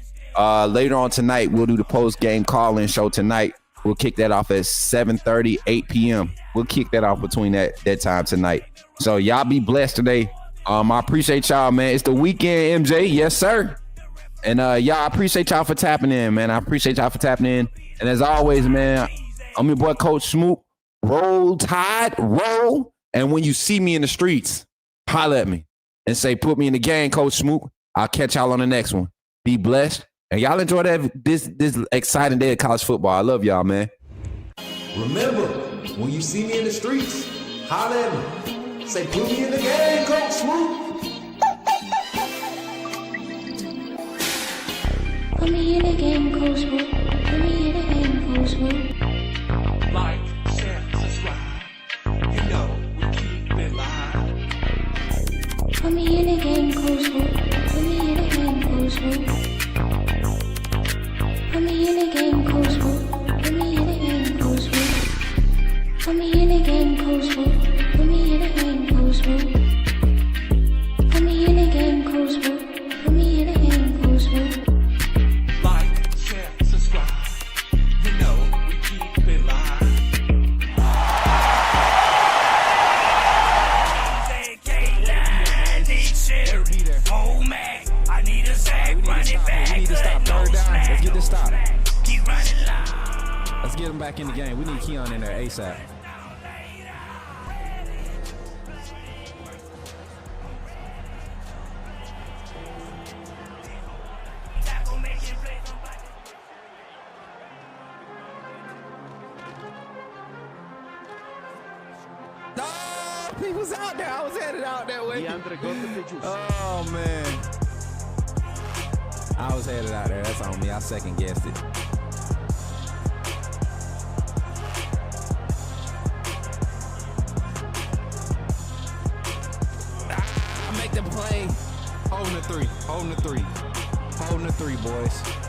later on tonight, we'll do the post game call-in show tonight. We'll kick that off at 7:30, 8 p.m. We'll kick that off between that time tonight. So y'all be blessed today. I appreciate y'all, man. It's the weekend, MJ. Yes, sir. And y'all, I appreciate y'all for tapping in, man. I appreciate y'all for tapping in. And as always, man, I'm your boy, Coach Smook. Roll Tide, roll. And when you see me in the streets, holler at me and say, put me in the game, Coach Smook. I'll catch y'all on the next one. Be blessed. And y'all enjoy this exciting day of college football. I love y'all, man. Remember, when you see me in the streets, holler at me. Say, put me in the game, Coach Smook. Put me in the game, Coach Smook. Put me in the game, Coach Smook. Like, share, subscribe. You know we keep it live. Put me in the game, Coach Smook. Put me in the game, Coach Smook. Put me in the game, Coach Smook. Put me in the game, Coach Smook. Put me in the game, Coach Smook. Put me in the game, Coach Smook. Put me in the game, Coach Smook. Put me in the game, Coach Smook. Like, share, subscribe. You know we keep it live. We need to stop. Third down. Let's get this stop. Let's get him back in the game. We need Keon in there ASAP. No, he was out there. I was headed out that way. Oh, man. I was headed out there. That's on me. I second guessed it. I make the play. Holding the three. Holding the three. Holding the three, boys.